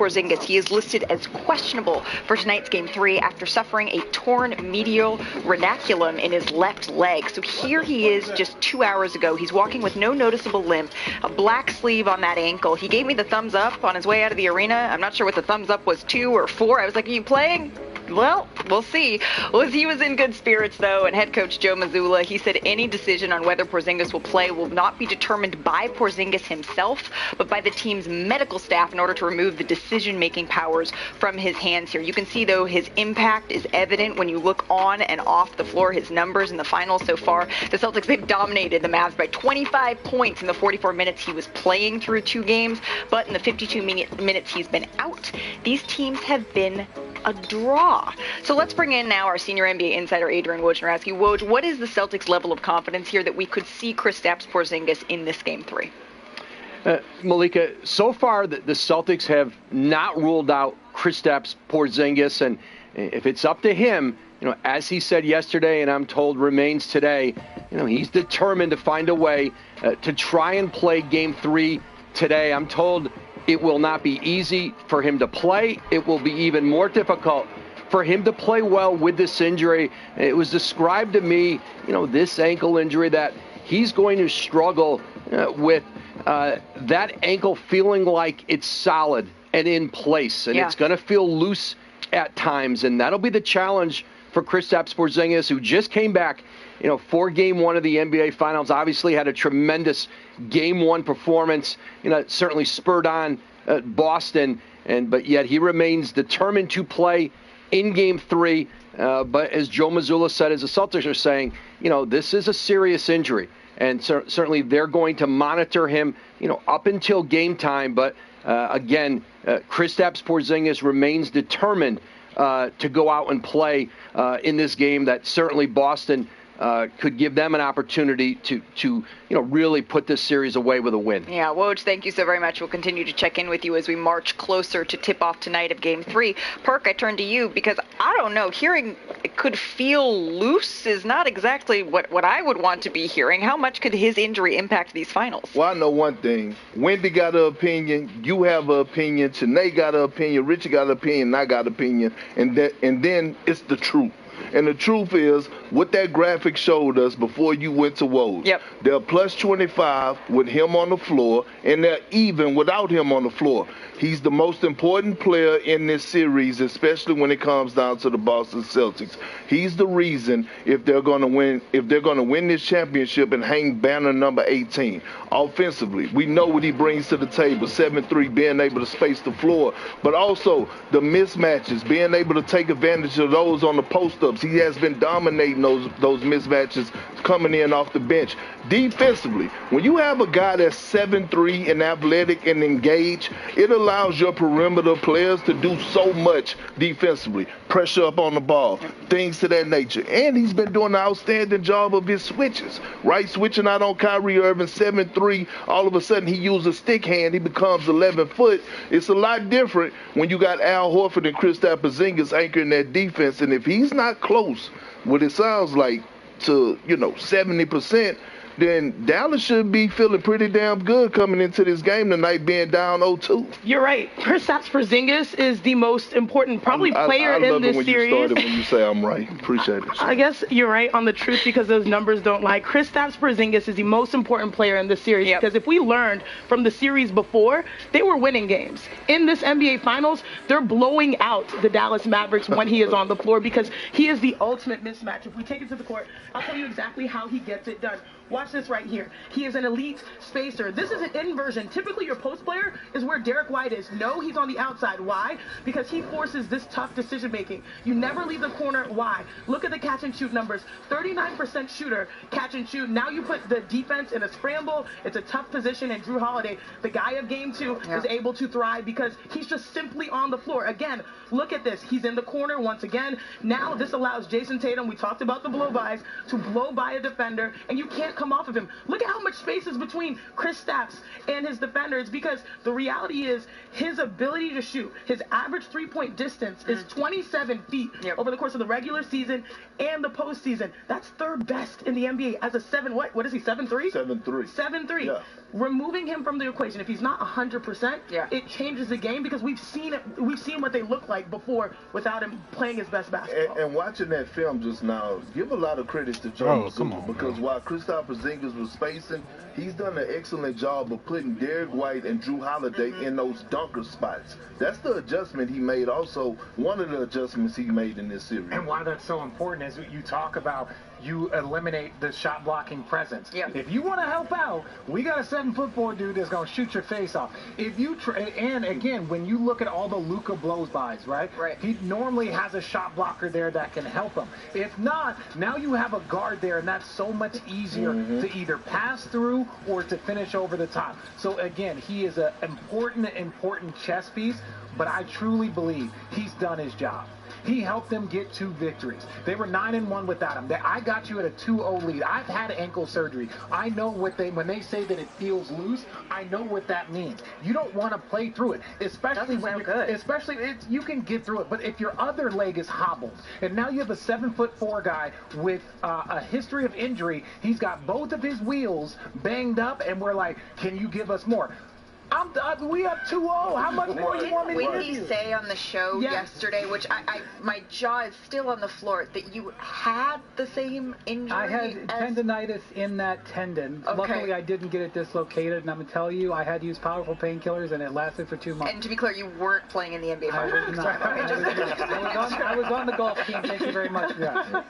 Porzingis. He is listed as questionable for tonight's Game 3 after suffering a torn medial ranunculum in his left leg. So here he is just 2 hours ago. He's walking with no noticeable limp, a black sleeve on that ankle. He gave me the thumbs up on his way out of the arena. I'm not sure what the thumbs up was, 2 or 4. I was like, are you playing? Well, we'll see. He was in good spirits, though, and head coach Joe Mazzulla, he said any decision on whether Porzingis will play will not be determined by Porzingis himself, but by the team's medical staff in order to remove the decision-making powers from his hands here. You can see, though, his impact is evident when you look on and off the floor. His numbers in the finals so far, the Celtics, they've dominated the Mavs by 25 points in the 44 minutes he was playing through 2 games, but in the 52 minutes he's been out, these teams have been a draw. So let's bring in now our senior NBA insider, Adrian Wojnarowski. Woj, what is the Celtics' level of confidence here that we could see Kristaps Porzingis in this Game 3? Malika, so far the Celtics have not ruled out Kristaps Porzingis, and if it's up to him, as he said yesterday, and I'm told remains today, he's determined to find a way to try and play Game 3 today. I'm told it will not be easy for him to play. It will be even more difficult for him to play well with this injury. It was described to me, this ankle injury, that he's going to struggle with that ankle feeling like it's solid and in place, and it's going to feel loose at times, and that'll be the challenge for Kristaps Porzingis, who just came back, for Game 1 of the NBA Finals. Obviously had a tremendous Game 1 performance, certainly spurred on Boston, but yet he remains determined to play in Game 3. But as Joe Mazzulla said, as the Celtics are saying, this is a serious injury, and certainly they're going to monitor him, up until game time. But again, Kristaps Porzingis remains determined to go out and play in this game that certainly Boston could give them an opportunity to really put this series away with a win. Yeah, Woj, thank you so very much. We'll continue to check in with you as we march closer to tip-off tonight of Game 3. Perk, I turn to you because, I don't know, hearing it could feel loose is not exactly what I would want to be hearing. How much could his injury impact these finals? Well, I know one thing. Wendy got an opinion, you have an opinion, Chanae got an opinion, Richie got an opinion, and I got an opinion, and then it's the truth. And the truth is, what that graphic showed us before you went to Woj, they're plus 25 with him on the floor, and they're even without him on the floor. He's the most important player in this series, especially when it comes down to the Boston Celtics. He's the reason if they're going to win this championship and hang banner number 18. Offensively, we know what he brings to the table, 7-3, being able to space the floor, but also the mismatches, being able to take advantage of those on the post-ups. He has been dominating those mismatches coming in off the bench. Defensively, when you have a guy that's 7'3" and athletic and engaged, it allows your perimeter players to do so much defensively. Pressure up on the ball, things to that nature. And he's been doing an outstanding job of his switches, right? Switching out on Kyrie Irving, 7'3", all of a sudden he uses a stick hand, he becomes 11 foot. It's a lot different when you got Al Horford and Kristaps Porzingis anchoring that defense. And if he's not close, what it sounds like, to 70%, then Dallas should be feeling pretty damn good coming into this game tonight, being down 0-2. You're right. Kristaps Porzingis is the most important player in this series. I love it when you started when you say I'm right. Appreciate it. I guess you're right on the truth because those numbers don't lie. Kristaps Porzingis is the most important player in this series because if we learned from the series before, they were winning games. In this NBA Finals, they're blowing out the Dallas Mavericks when he is on the floor because he is the ultimate mismatch. If we take it to the court, I'll tell you exactly how he gets it done. Watch this right here. He is an elite spacer. This is an inversion. Typically, your post player is where Derek White is. No, he's on the outside. Why? Because he forces this tough decision-making. You never leave the corner. Why? Look at the catch-and-shoot numbers. 39% shooter, catch-and-shoot. Now you put the defense in a scramble. It's a tough position, and Drew Holiday, the guy of Game 2, is able to thrive because he's just simply on the floor. Again, look at this. He's in the corner once again. Now this allows Jason Tatum, we talked about the blow-bys, to blow by a defender, and you can't come off of him. Look at how much space is between Kristaps and his defenders, because the reality is his ability to shoot, his average three-point distance is 27 feet over the course of the regular season and the postseason. That's third best in the NBA as a 7, what is he, 7'3"? 7'3". 7'3". Yeah. Removing him from the equation, if he's not 100%, it changes the game, because we've seen what they look like before without him playing his best basketball. And watching that film just now, give a lot of credit to Joe Mazzulla, because while Kristaps Porzingis was spacing, he's done an excellent job of putting Derek White and Drew Holiday in those dunker spots. That's the adjustment he made. Also, one of the adjustments he made in this series. And why that's so important is you talk about you eliminate the shot blocking presence. If you want to help out, we got a 7'4" dude that's gonna shoot your face off. If you and again, when you look at all the Luka blows-bys, right? He normally has a shot blocker there that can help him. If not, now you have a guard there, and that's so much easier to either pass through or to finish over the top. So again, he is an important chess piece, but I truly believe he's done his job. He helped them get 2 victories. They were 9-1 without him. I got you at a 2-0 lead. I've had ankle surgery. I know when they say that it feels loose, I know what that means. You don't want to play through it, especially when you can get through it. But if your other leg is hobbled, and now you have a 7'4" guy with a history of injury, he's got both of his wheels banged up, and we're like, can you give us more? We have 2-0. How much more do you want me to do? Didn't Wendy say on the show yesterday, which my jaw is still on the floor, that you had the same injury? I had tendonitis in that tendon. Okay. Luckily, I didn't get it dislocated, and I'm going to tell you, I had to use powerful painkillers, and it lasted for 2 months. And to be clear, you weren't playing in the NBA Finals. I was on the golf team. Thank you very much.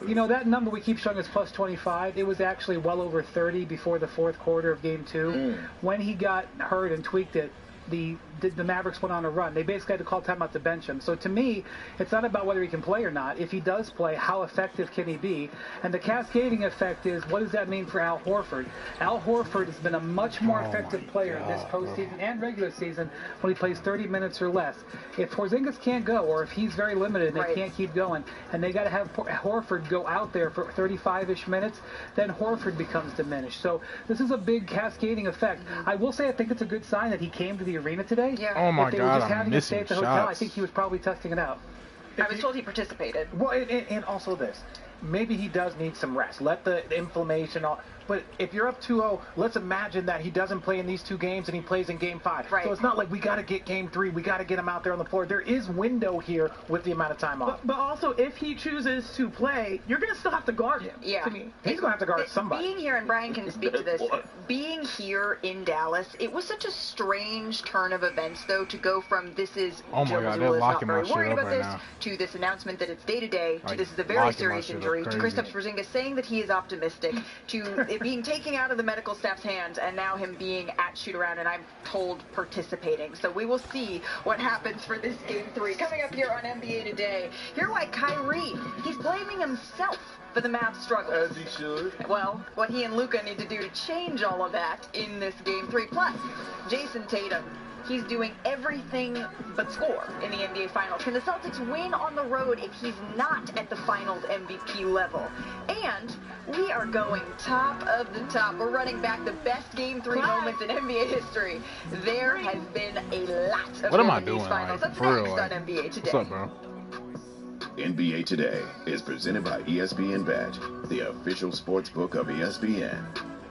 You know, that number we keep showing is plus 25. It was actually well over 30 before the fourth quarter of Game 2. When he got hurt and tweaked it, the Mavericks went on a run. They basically had to call timeout to bench him. So to me, it's not about whether he can play or not. If he does play, how effective can he be? And the cascading effect is, what does that mean for Al Horford? Al Horford has been a much more effective player this postseason and regular season when he plays 30 minutes or less. If Porzingis can't go, or if he's very limited and they can't keep going, and they got to have Horford go out there for 35-ish minutes, then Horford becomes diminished. So this is a big cascading effect. I will say I think it's a good sign that he came to the arena today. Oh my if they God, were just having I'm to stay missing at the hotel, shots. I think he was probably testing it out. I was told he participated. Well, and also this. Maybe he does need some rest. Let the inflammation all. But if you're up 2-0, let's imagine that he doesn't play in these 2 games and he plays in Game 5. Right. So it's not like we got to get Game 3. We got to get him out there on the floor. There is window here with the amount of time off. But also, if he chooses to play, you're going to still have to guard him. Yeah. To me. He's going to have to guard somebody. Being here, and Brian can speak to this, being here in Dallas, it was such a strange turn of events, though, to go from this is Joe Mazzulla is not very worried about this, to this announcement that it's day-to-day, to this is a very serious injury, to Kristaps Porzingis saying that he is optimistic, to it being taken out of the medical staff's hands, and now him being at shoot-around, and I'm told participating. So we will see what happens for this Game 3. Coming up here on NBA Today, hear why Kyrie, he's blaming himself for the Mavs' struggles. As he should. Well, what he and Luka need to do to change all of that in this Game 3. Plus, Jason Tatum, he's doing everything but score in the NBA Finals. Can the Celtics win on the road if he's not at the Finals MVP level? And we are going top of the top. We're running back the best Game 3 moments in NBA history. There has been a lot of What am I these doing? Finals. Like, That's for next real, on like, NBA Today. what's up, bro? NBA Today is presented by ESPN Bet, the official sports book of ESPN,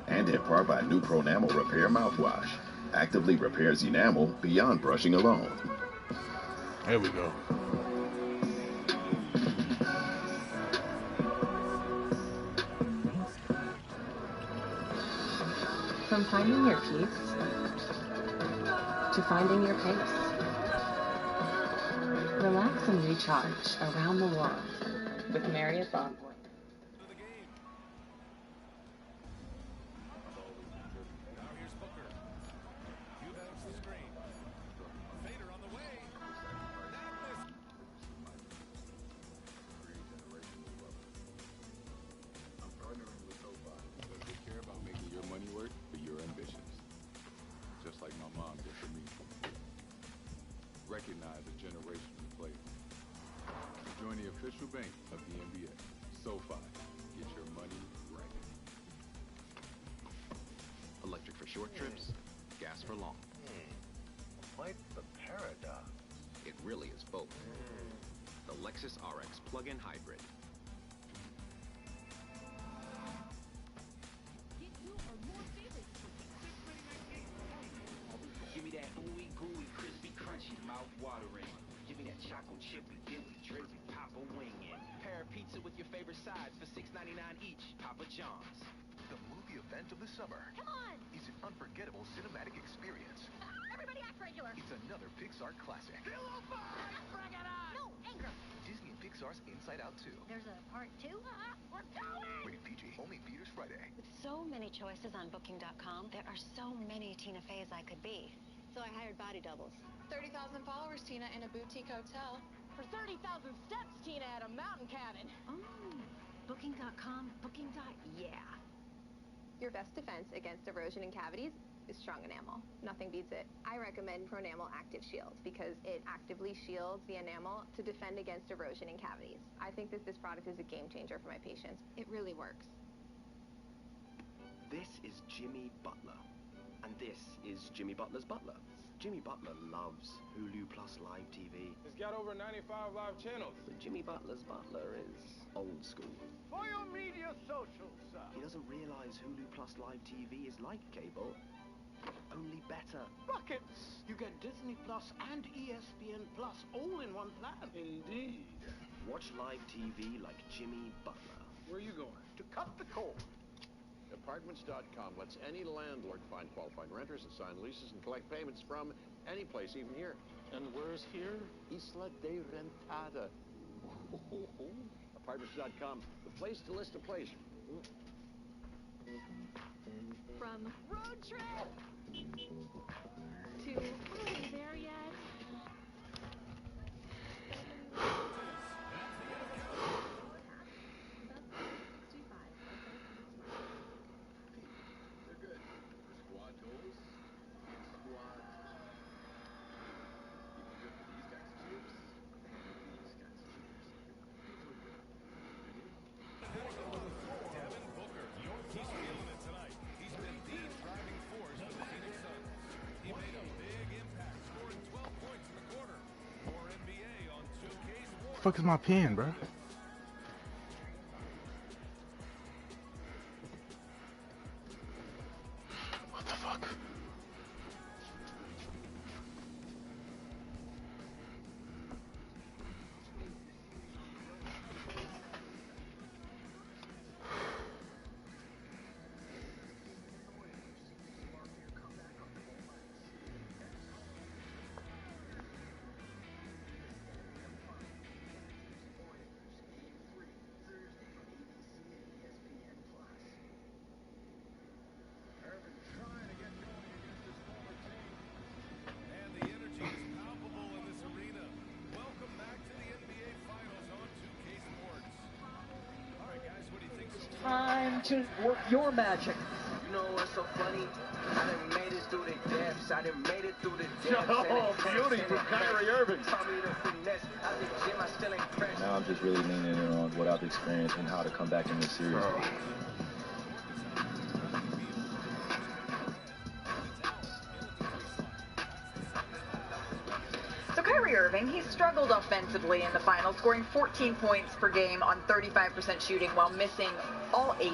and in part by New Pronamel Repair Mouthwash. Actively repairs enamel beyond brushing alone. There we go. From finding your peace to finding your pace. Relax and recharge around the world with Marriott Bonvoy. Recognize a generation of players. Join the official bank of the NBA. SoFi. Get your money right. short trips, gas for long. Quite the paradox. It really is both. The Lexus RX plug-in hybrid. Give me that ooey gooey, crispy, crunchy, mouth-watering. Give me that chocolate chippy dip with drippy Papa wing in. Pair pizza with your favorite sides for $6.99 each. Papa John's. The movie event of the summer. Come on! Is an unforgettable cinematic experience. Everybody act regular. It's another Pixar classic. Bring it on! No, anger. Disney and Pixar's Inside Out 2. There's a part 2? We're going! Rated PG. Only theaters Friday. With so many choices on Booking.com, there are so many Tina Feys I could be. So I hired body doubles. 30,000 followers, Tina, in a boutique hotel. For 30,000 steps, Tina, at a mountain cabin. Oh, Booking.com, yeah. Your best defense against erosion and cavities is strong enamel. Nothing beats it. I recommend Pronamel Active Shield because it actively shields the enamel to defend against erosion and cavities. I think that this product is a game changer for my patients. It really works. This is Jimmy Butler. And this is Jimmy Butler's butler. Jimmy Butler loves Hulu Plus Live TV. It's got over 95 live channels. But Jimmy Butler's butler is old school. For your media social, sir. He doesn't realize Hulu Plus Live TV is like cable, only better. Buckets! You get Disney Plus and ESPN Plus all in one plan. Indeed. Watch live TV like Jimmy Butler. Where are you going? To cut the cord. Apartments.com lets any landlord find qualified renters and sign leases and collect payments from any place, even here. And where's here? Isla de Rentada. Apartments.com, the place to list a place. From road trip to are we there yet? He's feeling it tonight. He's been the driving force for the Phoenix Suns. He made a big impact, scoring 12 points in the quarter. More NBA on 2K Sports. The fuck is my pen, bro? What the fuck? Time to work your magic. You know what's so funny? I done made it through the depths. I done made it through the depths. Oh, beauty from Kyrie Irving. Now I'm just really leaning in on what I've experienced and how to come back in this series. So Kyrie Irving, he struggled offensively in the final, scoring 14 points per game on 35% shooting while missing all 8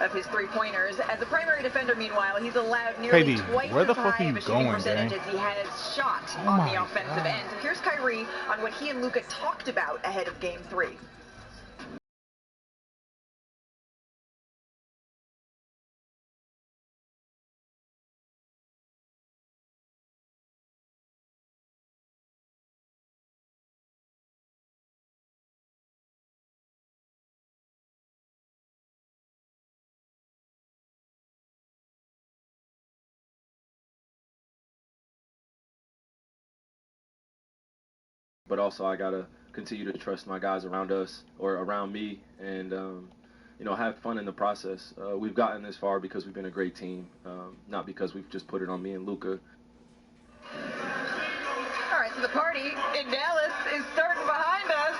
of his three-pointers. As a primary defender, meanwhile, he's allowed nearly twice as high of a shooting percentage as he has shot on the offensive end. So here's Kyrie on what he and Luka talked about ahead of Game 3. But also I gotta continue to trust my guys around us or around me, and you know, have fun in the process. We've gotten this far because we've been a great team, not because we've just put it on me and Luka. All right, so the party in Dallas is starting behind us,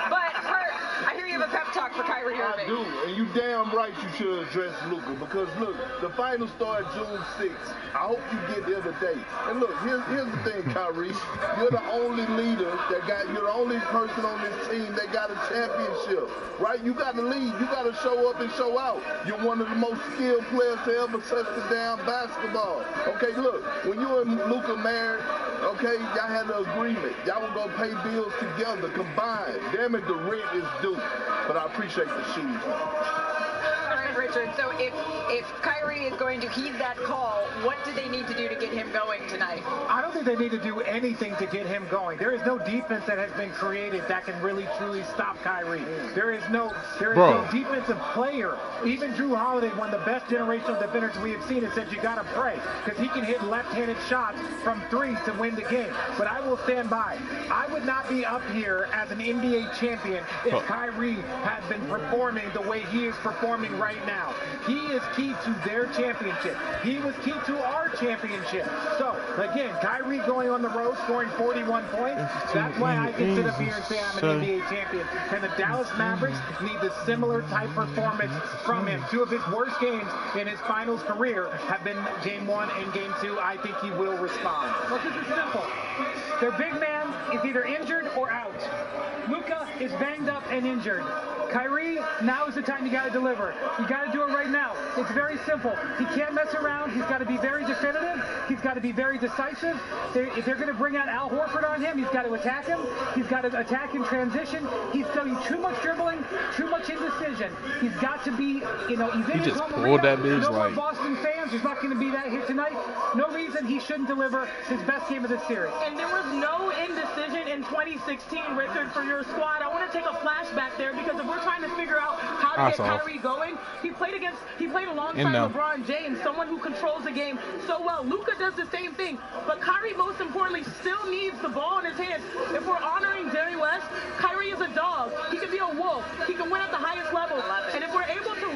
but Hart, I hear you have a pep talk for Kyrie. Kyrie Irving. I do, and you damn right you should address Luka, because look, the finals start June 6th. I hope you get there today. And look, here's the thing, Kyrie. You're the only leader you're the only person on this team that got a championship, right? You got to lead. You got to show up and show out. You're one of the most skilled players to ever touch the damn basketball. Okay, look, when you and Luka married, okay, y'all had an agreement. Y'all were going to pay bills together, combined. Damn it, the rent is due. But I appreciate the shoes. All right, Richard, so if Kyrie is going to heed that call, what do they need to do to get him going tonight? I don't think they need to do anything to get him going. There is no defense that has been created that can really truly stop Kyrie. There is no defensive player. Even Drew Holiday, one of the best generational defenders we have seen, has said you got to pray, because he can hit left-handed shots from three to win the game. But I will stand by. I would not be up here as an NBA champion if Kyrie had been performing the way he is performing right now. He is key to their championship. He was key to our championship. So, again, Kyrie going on the road, scoring 41 points, that's why I can sit up here and say I'm an NBA champion. And the Dallas Mavericks need a similar type performance from him. Two of his worst games in his finals career have been Game 1 and Game 2. I think he will respond. Well, this is simple. Their big man is either injured or out. Luka is banged up and injured. Kyrie, now is the time you got to deliver. You got to do it right now. It's very simple. He can't mess around. He's got to be very definitive. He's got to be very decisive. If they're going to bring out Al Horford on him, he's got to attack him. He's got to attack in transition. He's doing too much dribbling, too much indecision. He's got to be, he's in his home arena. No more Boston fans. There's not going to be that here tonight. No reason he shouldn't deliver his best game of the series. And there was no indecision in 2016, Richard, for your squad. I want to take a flashback there, because if we're trying to figure out how to get Kyrie going, he played alongside LeBron James, someone who controls the game so well. Luka does the same thing, but Kyrie, most importantly, still needs the ball in his hands. If we're honoring Jerry West, Kyrie is a dog. He can be a wolf. He can win at the highest level. And if we're able to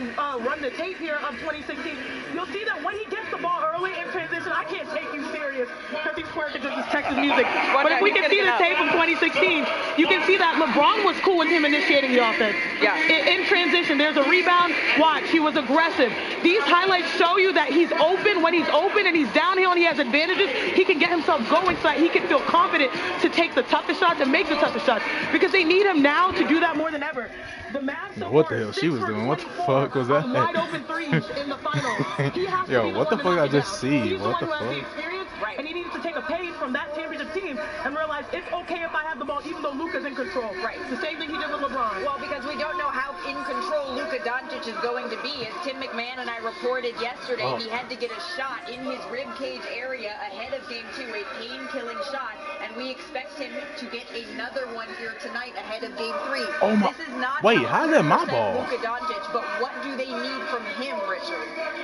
run the tape here of 2016, you'll see that when he gets the ball early in transition, I can't take you serious because he's twerking to this Texas music. But if we can see the tape from 2016, you can see that LeBron was cool with him initiating the offense. Yeah. In transition, there's a rebound. Watch, he was aggressive. These highlights show you that he's open. When he's open and he's downhill and he has advantages, he can get himself going so that he can feel confident to take the toughest shots and make the toughest shots, because they need him now to do that more than ever. The Mavs what the hell she was doing? What the fuck was that? Wide open threes in the finals. He has to Yo, be the what the one fuck to I knock it just down. see? He's What the the one who has the fuck? experience, and he needs to take a page from that championship team and realize it's okay if I have the ball, even though Luka's in control. Right. The same thing he did with LeBron. Well, because we don't know how in control Luka Doncic is going to be. As Tim McMahon and I reported yesterday, he had to get a shot in his rib cage area ahead of Game 2, a pain-killing shot, and we expect him to get another one here tonight ahead of Game 3. Oh my! This is not Wait, how's that my ball? Luka Doncic, but what do they need from him, Richard?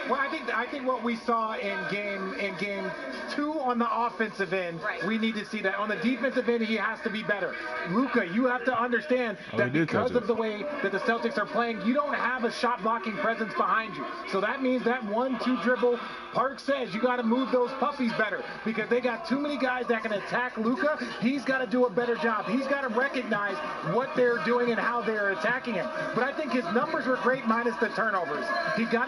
Well, I think what we saw in game 2 on the offensive end, we need to see that. On the defensive end, he has to be better. Luka, you have to understand that because of the way that the Celtics are playing, you don't have a shot blocking presence behind you. So that means that 1-2 dribble, Park says you got to move those puppies better, because they got too many guys that can attack Luka. He's got to do a better job. He's got to recognize what they're doing and how they're attacking him. But I think his numbers were great minus the turnovers. He got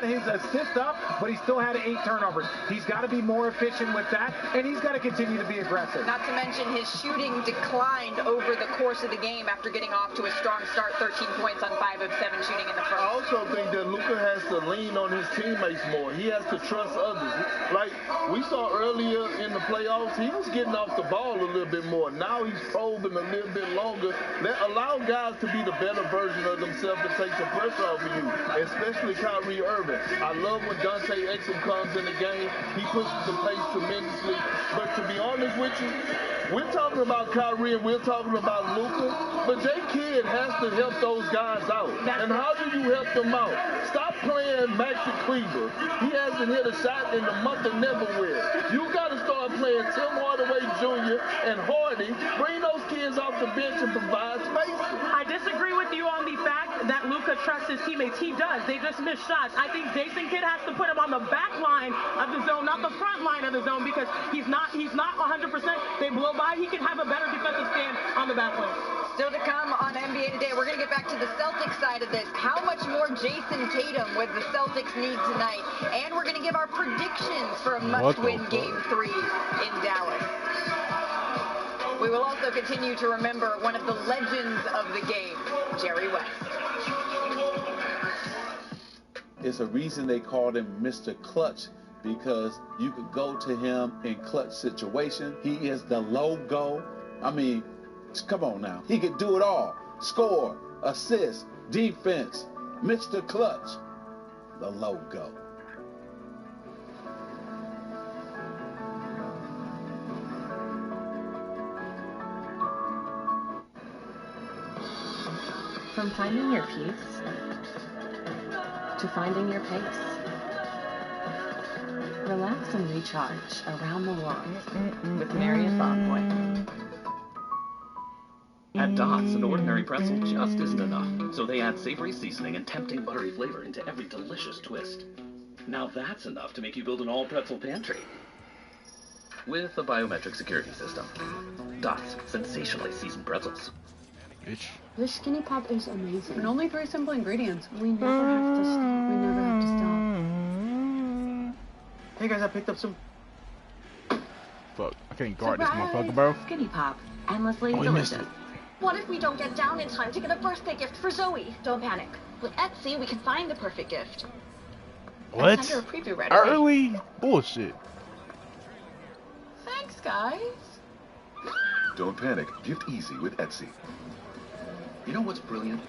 his assist up, but he still had 8 turnovers. He's got to be more efficient with that, and he's got to continue to be aggressive. Not to mention his shooting declined over the course of the game after getting off to a strong start, 13 points on 5 of 7 shooting in the first. I also think that Luka has to lean on his teammates more. He has to trust others. Like we saw earlier in the playoffs, he was getting off the ball a little bit more. Now he's probing a little bit longer. Allow guys to be the better version of themselves and take some pressure off of you, especially Kyrie Irving. I love when Dante Exum comes in the game. He pushes the pace tremendously. But to be honest with you, we're talking about Kyrie and we're talking about Luka, but J. Kidd has to help those guys out. And how do you help them out? Stop playing Maxi Kleber. He hasn't hit a shot in the month of Neverwhere. You got to start playing Tim Hardaway Jr. and Hardy. Bring those kids off the bench and provide space. I disagree with you on the fact that Luka trusts his teammates. He does. They just miss shots. I think Jason Kidd has to put him on the back line of the zone, not the front line of the zone, because he's not 100%. They blow by. He can have a better defensive stand on the back line. Still to come on NBA Today, we're going to get get back to the Celtics side of this. How much more Jason Tatum would the Celtics need tonight? And we're going to give our predictions for a must-win Game 3 in Dallas. We will also continue to remember one of the legends of the game, Jerry West. It's a reason they called him Mr. Clutch, because you could go to him in clutch situation. He is the logo. I mean, come on now. He could do it all. Score, assist, defense, Mr. Clutch, the logo. From finding your peace to finding your pace. Relax and recharge around the world with Marriott Bonvoy. At Dots, an ordinary pretzel just isn't enough, so they add savory seasoning and tempting buttery flavor into every delicious twist. Now that's enough to make you build an all-pretzel pantry. With a biometric security system. Dots, sensationally seasoned pretzels. This skinny pop is amazing. And only 3 simple ingredients. We never have to stop. We never have to stop. Hey guys, I picked up some... Fuck, I can't guard this motherfucker, bro. Skinny pop. Endlessly delicious. What if we don't get down in time to get a birthday gift for Zoe? Don't panic. With Etsy, we can find the perfect gift. What? Send her a preview right away. Early? Bullshit. Thanks, guys. Don't panic. Gift easy with Etsy. You know what's brilliant?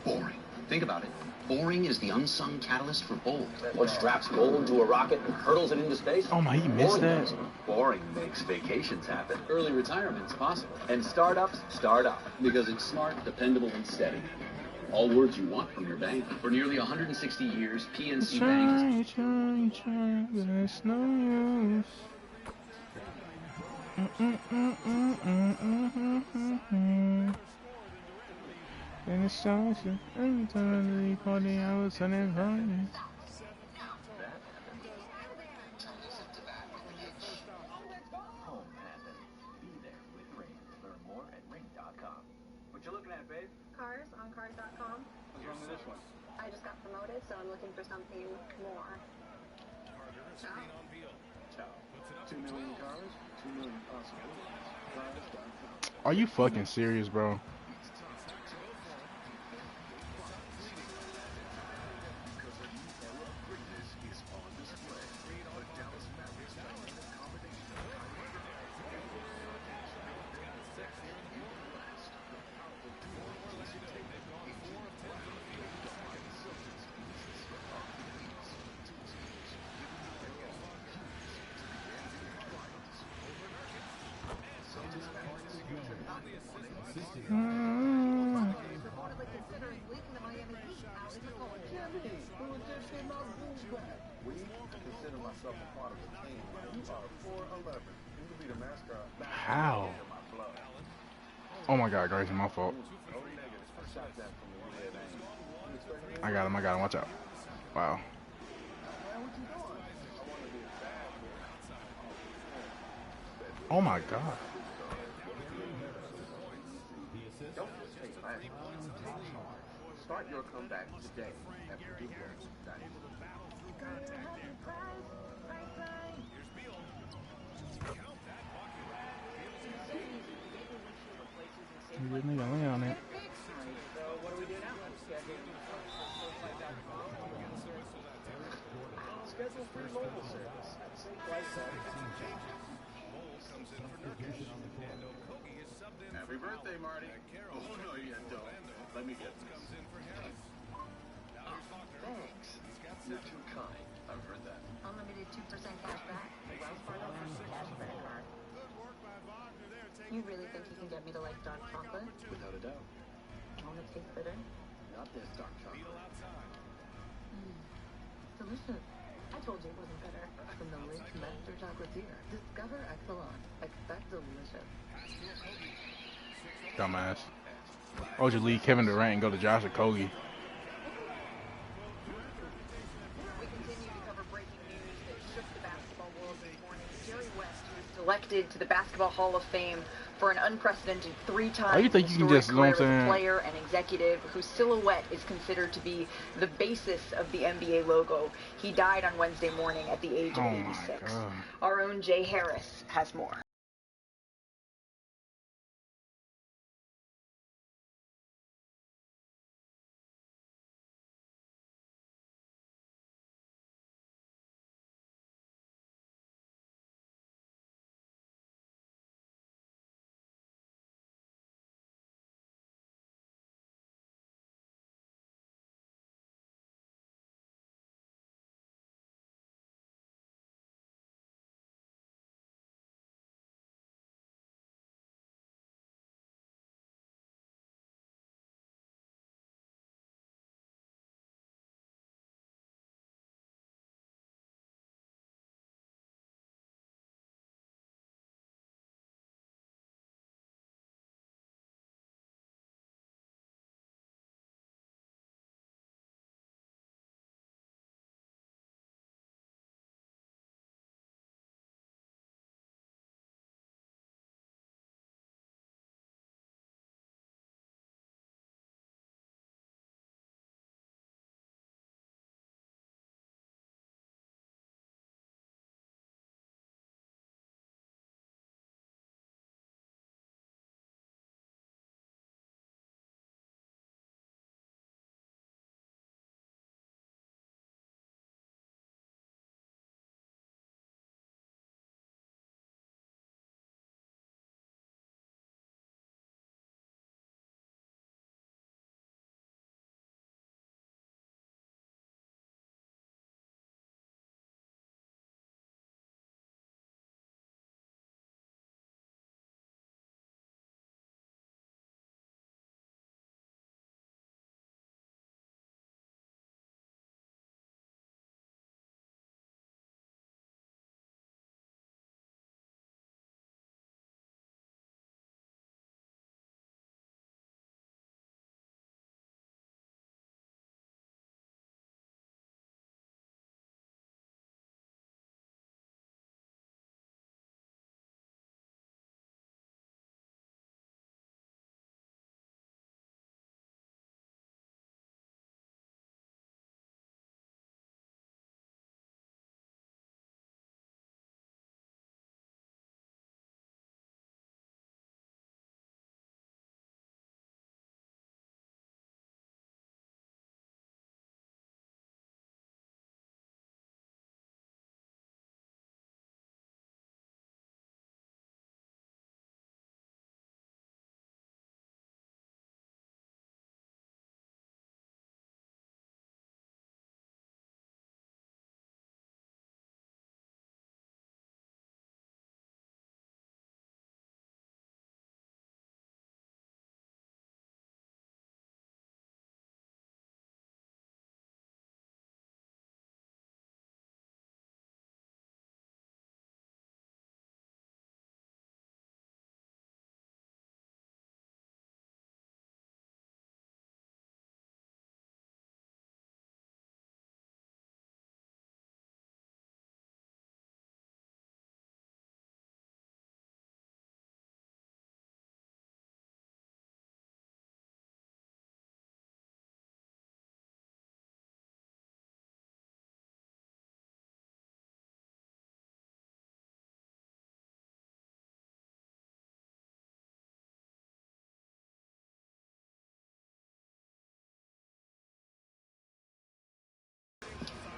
Boring. Think about it. Boring is the unsung catalyst for bold. What straps gold to a rocket and hurtles it into space? Oh my, he missed that. Boring makes vacations happen. Early retirement's possible. And startups start up because it's smart, dependable, and steady. All words you want from your bank. For nearly 160 years, PNC Bank has... Try, but it's no use. And it's so every time they call the hours and it's running. Home happen. Be there with Ring. Learn more at ring.com. What you looking at, babe? Cars on cars.com. What's wrong with this one? I just got promoted, so I'm looking for something more. Ciao. 2 million cars, 2 million possibilities. Cars.com. Are you fucking serious, bro? How? Oh my god, Grayson, my fault. I got him, watch out. Wow. Oh my god. Start your comeback today at PurdueGlobal.com. Good nigga, lay on it. Schedule free mobile service at same price. Happy birthday, Marty. Oh, no, you don't. Let me get this. Thanks. You're too kind. I've heard that. Unlimited 2% cash back. Wells Fargo cash credit card. You really think you can get me to like dark chocolate? Without a doubt. Won't it taste bitter? Not this dark chocolate. Delicious. I told you it wasn't bitter. From the late master chocolatier, discover excellence. Expect delicious. Dumbass. Or just leave Kevin Durant and go to Josh Okogie. We continue to cover breaking news that shook the basketball world this morning. Jerry West, who is still selected to the Basketball Hall of Fame for an unprecedented 3-time Oh, you think you can just, you know what I'm career as a saying? player and executive whose silhouette is considered to be the basis of the NBA logo. He died on Wednesday morning at the age of 86. Our own Jay Harris has more.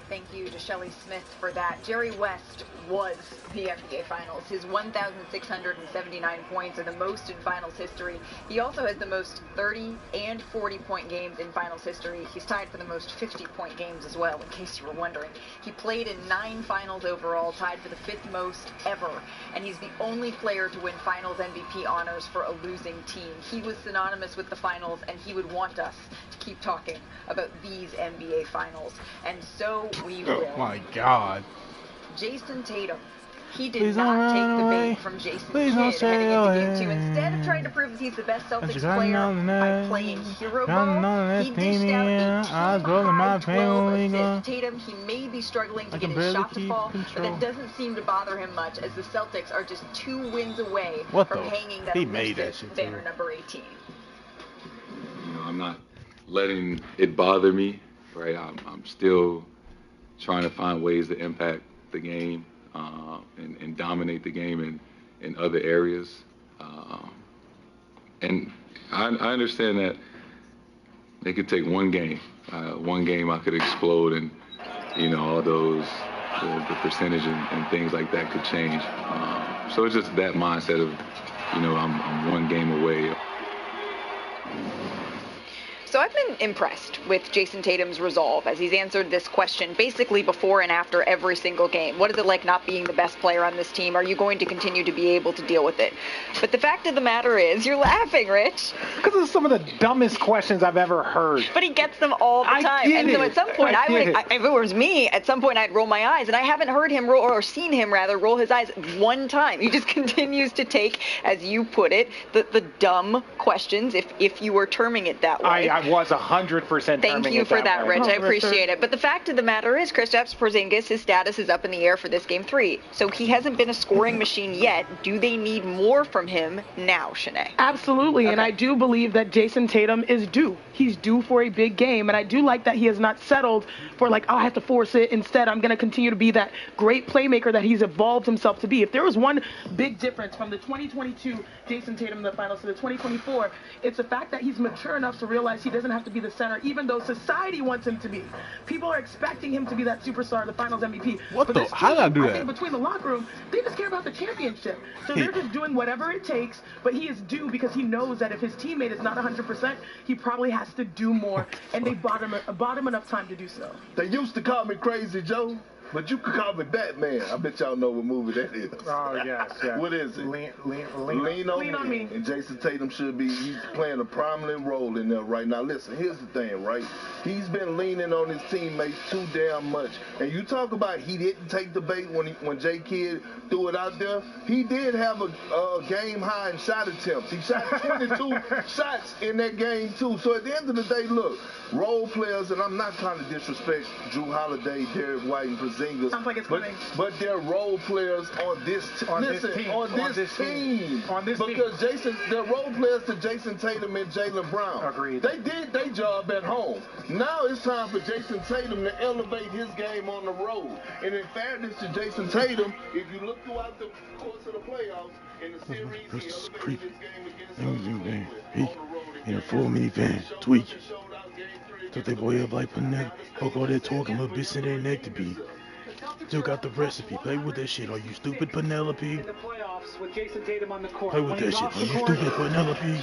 Thank you to Shelley Smith for that. Jerry West was the NBA Finals. His 1,679 points are the most in Finals history. He also has the most 30 and 40-point games in Finals history. He's tied for the most 50-point games as well, in case you were wondering. He played in 9 Finals overall, tied for the 5th most ever, and he's the only player to win Finals MVP honors for a losing team. He was synonymous with the Finals, and he would want us to keep talking about these NBA Finals. And so we will. Oh my God. Jason Tatum He did Please don't not take run the away. bait from Jason Please Kidd don't stay heading into away. Game 2. Instead of trying to prove that he's the best I Celtics just got player on the by net. playing hero Got ball, on that he dished out a I was rolling my team-high 12 family assists. Tatum, he may be struggling to I get can his barely shot to keep fall, but control. that doesn't seem to bother him much as the Celtics are just 2 wins away What from the? hanging that He made that elusive shit, banner too. number 18. You know, I'm not letting it bother me, right? I'm still trying to find ways to impact the game and dominate the game in other areas. And I understand that it could take one game. One game I could explode and, you know, all those, the percentage and things like that could change. So it's just that mindset of, you know, I'm one game away. So I've been impressed with Jason Tatum's resolve as he's answered this question basically before and after every single game. What is it like not being the best player on this team? Are you going to continue to be able to deal with it? But the fact of the matter is, you're laughing, Rich. Because it's some of the dumbest questions I've ever heard. But he gets them all the time. And so at some point, if it was me, at some point I'd roll my eyes. And I haven't heard him roll, or seen him rather, roll his eyes one time. He just continues to take, as you put it, the dumb questions, if you were terming it that way. I was 100% Thank you for that, Rich. I appreciate it. But the fact of the matter is, Kristaps Porzingis, his status is up in the air for this Game 3. So he hasn't been a scoring machine yet. Do they need more from him now, Shanae? Absolutely, and I do believe that Jason Tatum is due. He's due for a big game, and I do like that he has not settled for like, oh, I have to force it. Instead, I'm going to continue to be that great playmaker that he's evolved himself to be. If there was one big difference from the 2022 Jason Tatum in the finals to the 2024, it's the fact that he's mature enough to realize he doesn't have to be the center, even though society wants him to be. People are expecting him to be that superstar, the finals MVP. What but the? this How did I do I that? think between the locker room, they just care about the championship. So they're just doing whatever it takes, but he is due because he knows that if his teammate is not 100%, he probably has to do more, and they bought him enough time to do so. They used to call me Crazy Joe, but you could call me Batman. I bet y'all know what movie that is. Oh, yes, yeah. What is it? Lean on me. And Jason Tatum he's playing a prominent role in there right now. Listen, here's the thing, right? He's been leaning on his teammates too damn much. And you talk about he didn't take the bait when J. Kidd threw it out there. He did have a game high in shot attempts. He shot 22 shots in that game, too. So at the end of the day, look, role players, and I'm not trying to disrespect Drew Holiday, Derek White, and Porzingis. Sounds like it's coming. But they're role players on this team. Because they're role players to Jason Tatum and Jaylen Brown. Agreed. They did their job at home. Now it's time for Jason Tatum to elevate his game on the road. And in fairness to Jason Tatum, if you look throughout the course of the playoffs, in the series, he elevated his game against He in a full minivan, tweak. Took that boy up like Penelope. Hook all that talking little bitch in their neck to be. Still got the recipe. Play with that shit. Are you stupid, Penelope? In the playoffs with Jason Tatum on the court. Play with that shit. Are you stupid, Penelope?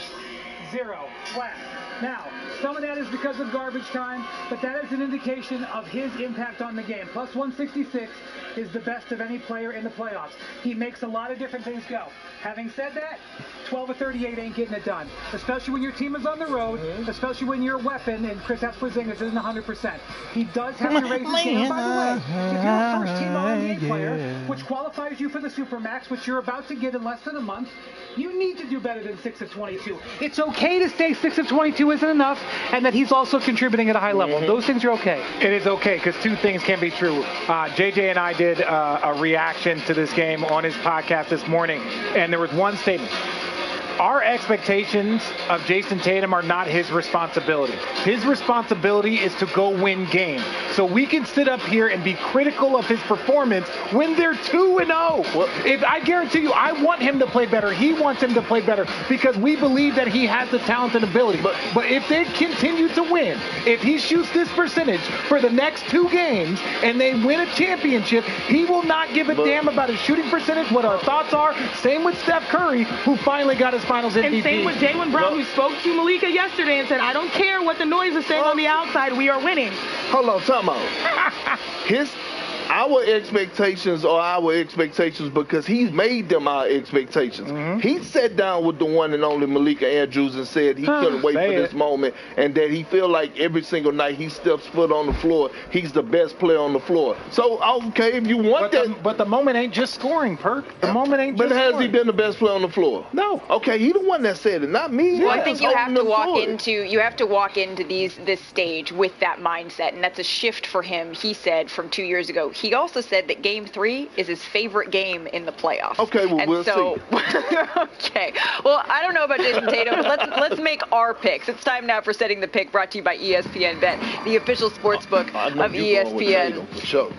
0 flat. Now, some of that is because of garbage time, but that is an indication of his impact on the game. Plus 166 is the best of any player in the playoffs. He makes a lot of different things go. Having said that, 12 of 38 ain't getting it done, especially when your team is on the road, especially when your weapon, and Kristaps Porzingis isn't 100%. He does have to raise his game. By the way, if you're a first-team All-NBA player, which qualifies you for the Supermax, which you're about to get in less than a month, you need to do better than 6 of 22. It's okay to say 6 of 22 isn't enough, and that he's also contributing at a high level. Those things are okay. It is okay because two things can be true. JJ and I did a reaction to this game on his podcast this morning, and there was one statement. Our expectations of Jason Tatum are not his responsibility. His responsibility is to go win games. So we can sit up here and be critical of his performance when they're 2-0. Well, if I guarantee you, I want him to play better. He wants him to play better because we believe that he has the talent and ability. But if they continue to win, if he shoots this percentage for the next 2 games and they win a championship, he will not give a damn about his shooting percentage, what our thoughts are. Same with Steph Curry, who finally got his finals MVP. And same with Jaylen Brown, who spoke to Malika yesterday and said, I don't care what the noise is saying on the outside, we are winning. Hold on, time out. our expectations are our expectations because he's made them our expectations. He sat down with the one and only Malika Andrews and said he couldn't wait for this moment and that he feel like every single night he steps foot on the floor, he's the best player on the floor. So, okay, if you want But the moment ain't just scoring, Perk. The moment ain't just But has scoring. he been the best player on the floor? No. Okay, he the one that said it, not me. Well, I think you have to walk into this stage with that mindset, and that's a shift for him. He said from 2 years ago. He also said that Game 3 is his favorite game in the playoffs. Okay, well, we'll see. Okay, well, I don't know about Jason Tatum, but let's make our picks. It's time now for Setting the Pick, brought to you by ESPN Bet, the official sports book of ESPN.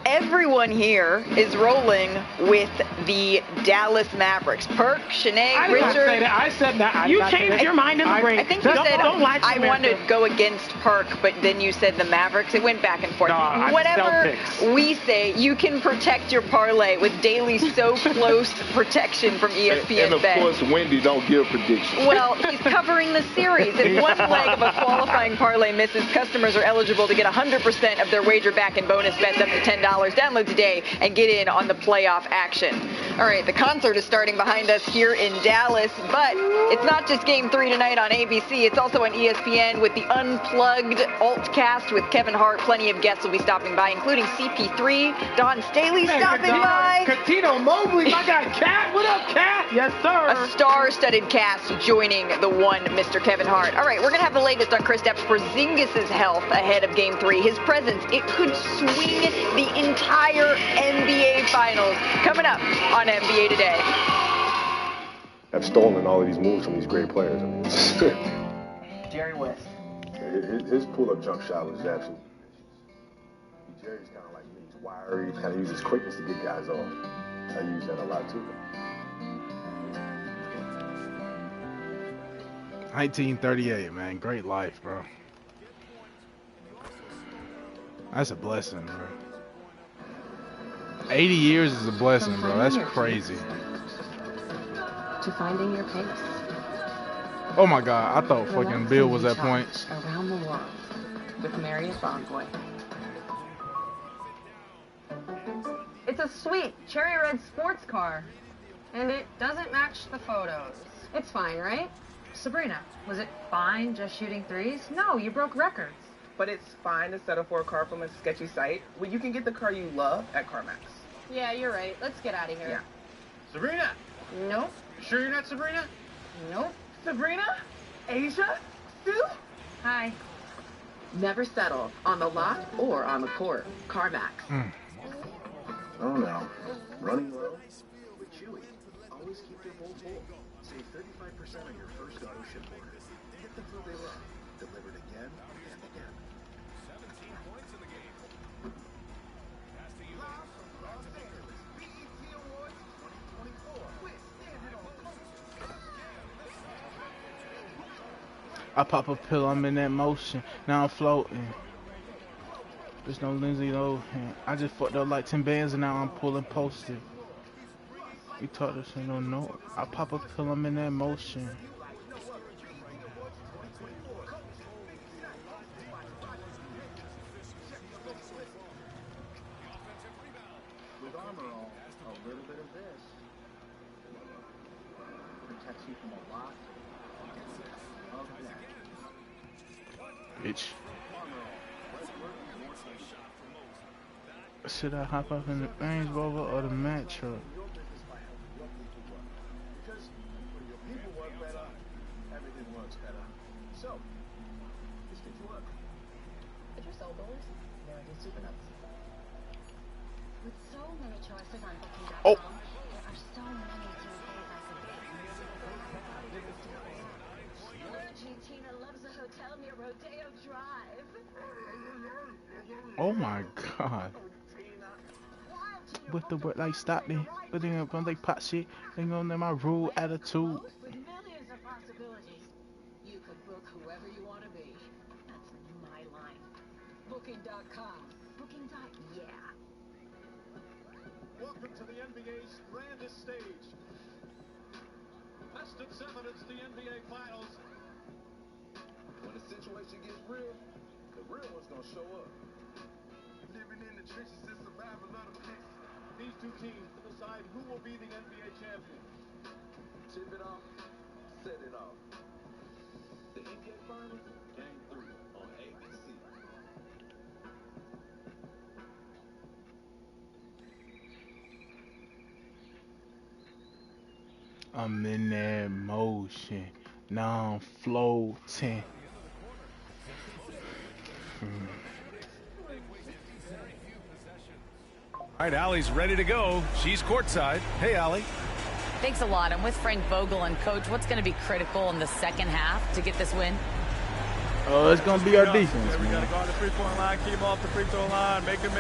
Everyone here is rolling with the Dallas Mavericks. Perk, Shanae, Richard. I said that. You changed your mind in the break. I think you said I want to go against Perk, but then you said the Mavericks. It went back and forth. Whatever we say, you can protect your parlay with daily so close protection from ESPN And of Bet. course, Wendy don't give predictions. Well, he's covering the series. If one leg of a qualifying parlay misses, customers are eligible to get 100% of their wager back in bonus bets up to $10. Download today and get in on the playoff action. All right, the concert is starting behind us here in Dallas, but it's not just Game 3 tonight on ABC. It's also on ESPN with the Unplugged Altcast with Kevin Hart. Plenty of guests will be stopping by, including CP3, Don Staley stopping by. Catino Mobley, my guy Cat. What up, Cat? Yes, sir. A star-studded cast joining the one Mr. Kevin Hart. All right, we're going to have the latest on Kristaps Porzingis' health ahead of Game 3. His presence, it could swing the entire NBA Finals. Coming up on NBA Today. I've stolen all of these moves from these great players. I mean, Jerry West. His pull-up jump shot was absolutely vicious. Jerry's kind of like me. He's wiry. He kind of uses quickness to get guys off. I use that a lot too. 1938, man. Great life, bro. That's a blessing, bro. 80 years is a blessing, bro. That's crazy. To finding your pace. Oh my God, I thought fucking Bill was at point. Around the world with Marriott Bonvoy. It's a sweet cherry red sports car, and it doesn't match the photos. It's fine, right? Sabrina, was it fine just shooting threes? No, you broke records. But it's fine to settle for a car from a sketchy site when you can get the car you love at CarMax. Yeah, you're right. Let's get out of here. Yeah. Sabrina! Nope. Sure you're not Sabrina? Nope. Sabrina? Asia? Sue? Hi. Never settle on the lot or on the court. CarMax. Oh no. Running low? With Chewy. Always keep your bowl full. Save 35% on your first auto ship order. Get the food they love. Delivered again and again. 17 points in the game. Pass to you. Los Angeles BET Awards 2024. We're standing on I pop a pill, I'm in that motion. Now I'm floating. There's no Lindsay Lohan. I just fucked up like 10 bands and now I'm pulling posted. You taught us ain't no. I pop a pill, I'm in that motion. With armor all, a little bit of this protects you from a lot of that. Bitch. Should I hop up in the Range Rover or the Mack truck? Because when your people work better, everything works better. So, this gives you work. Did you sell doors? Yeah, I did super nuts. With so many choices on Booking.com, Oh. there are so many Tuesdays I could be. Tina loves a hotel near Rodeo Drive. Oh my God. With the word like stop me, but then when they pop shit, they gonna let my rude attitude. With millions of possibilities, you could book whoever you want to be. That's my line. Booking.com. Yeah. Welcome to the NBA's grandest stage. Best of 7, it's the NBA Finals. When the situation gets real, the real one's gonna show up. living in the trenches to survive a lot of pits. These two teams decide who will be the NBA champion. Tip it off, set it off. The NBA Finals, Game 3 on ABC. I'm in that motion. Now I'm floating. All right, Allie's ready to go. She's courtside. Hey, Allie. Thanks a lot. I'm with Frank Vogel, and Coach, what's going to be critical in the second half to get this win? Oh, it's going to be our defense, We got to man. go on the three-point line, keep off the free throw line, make it.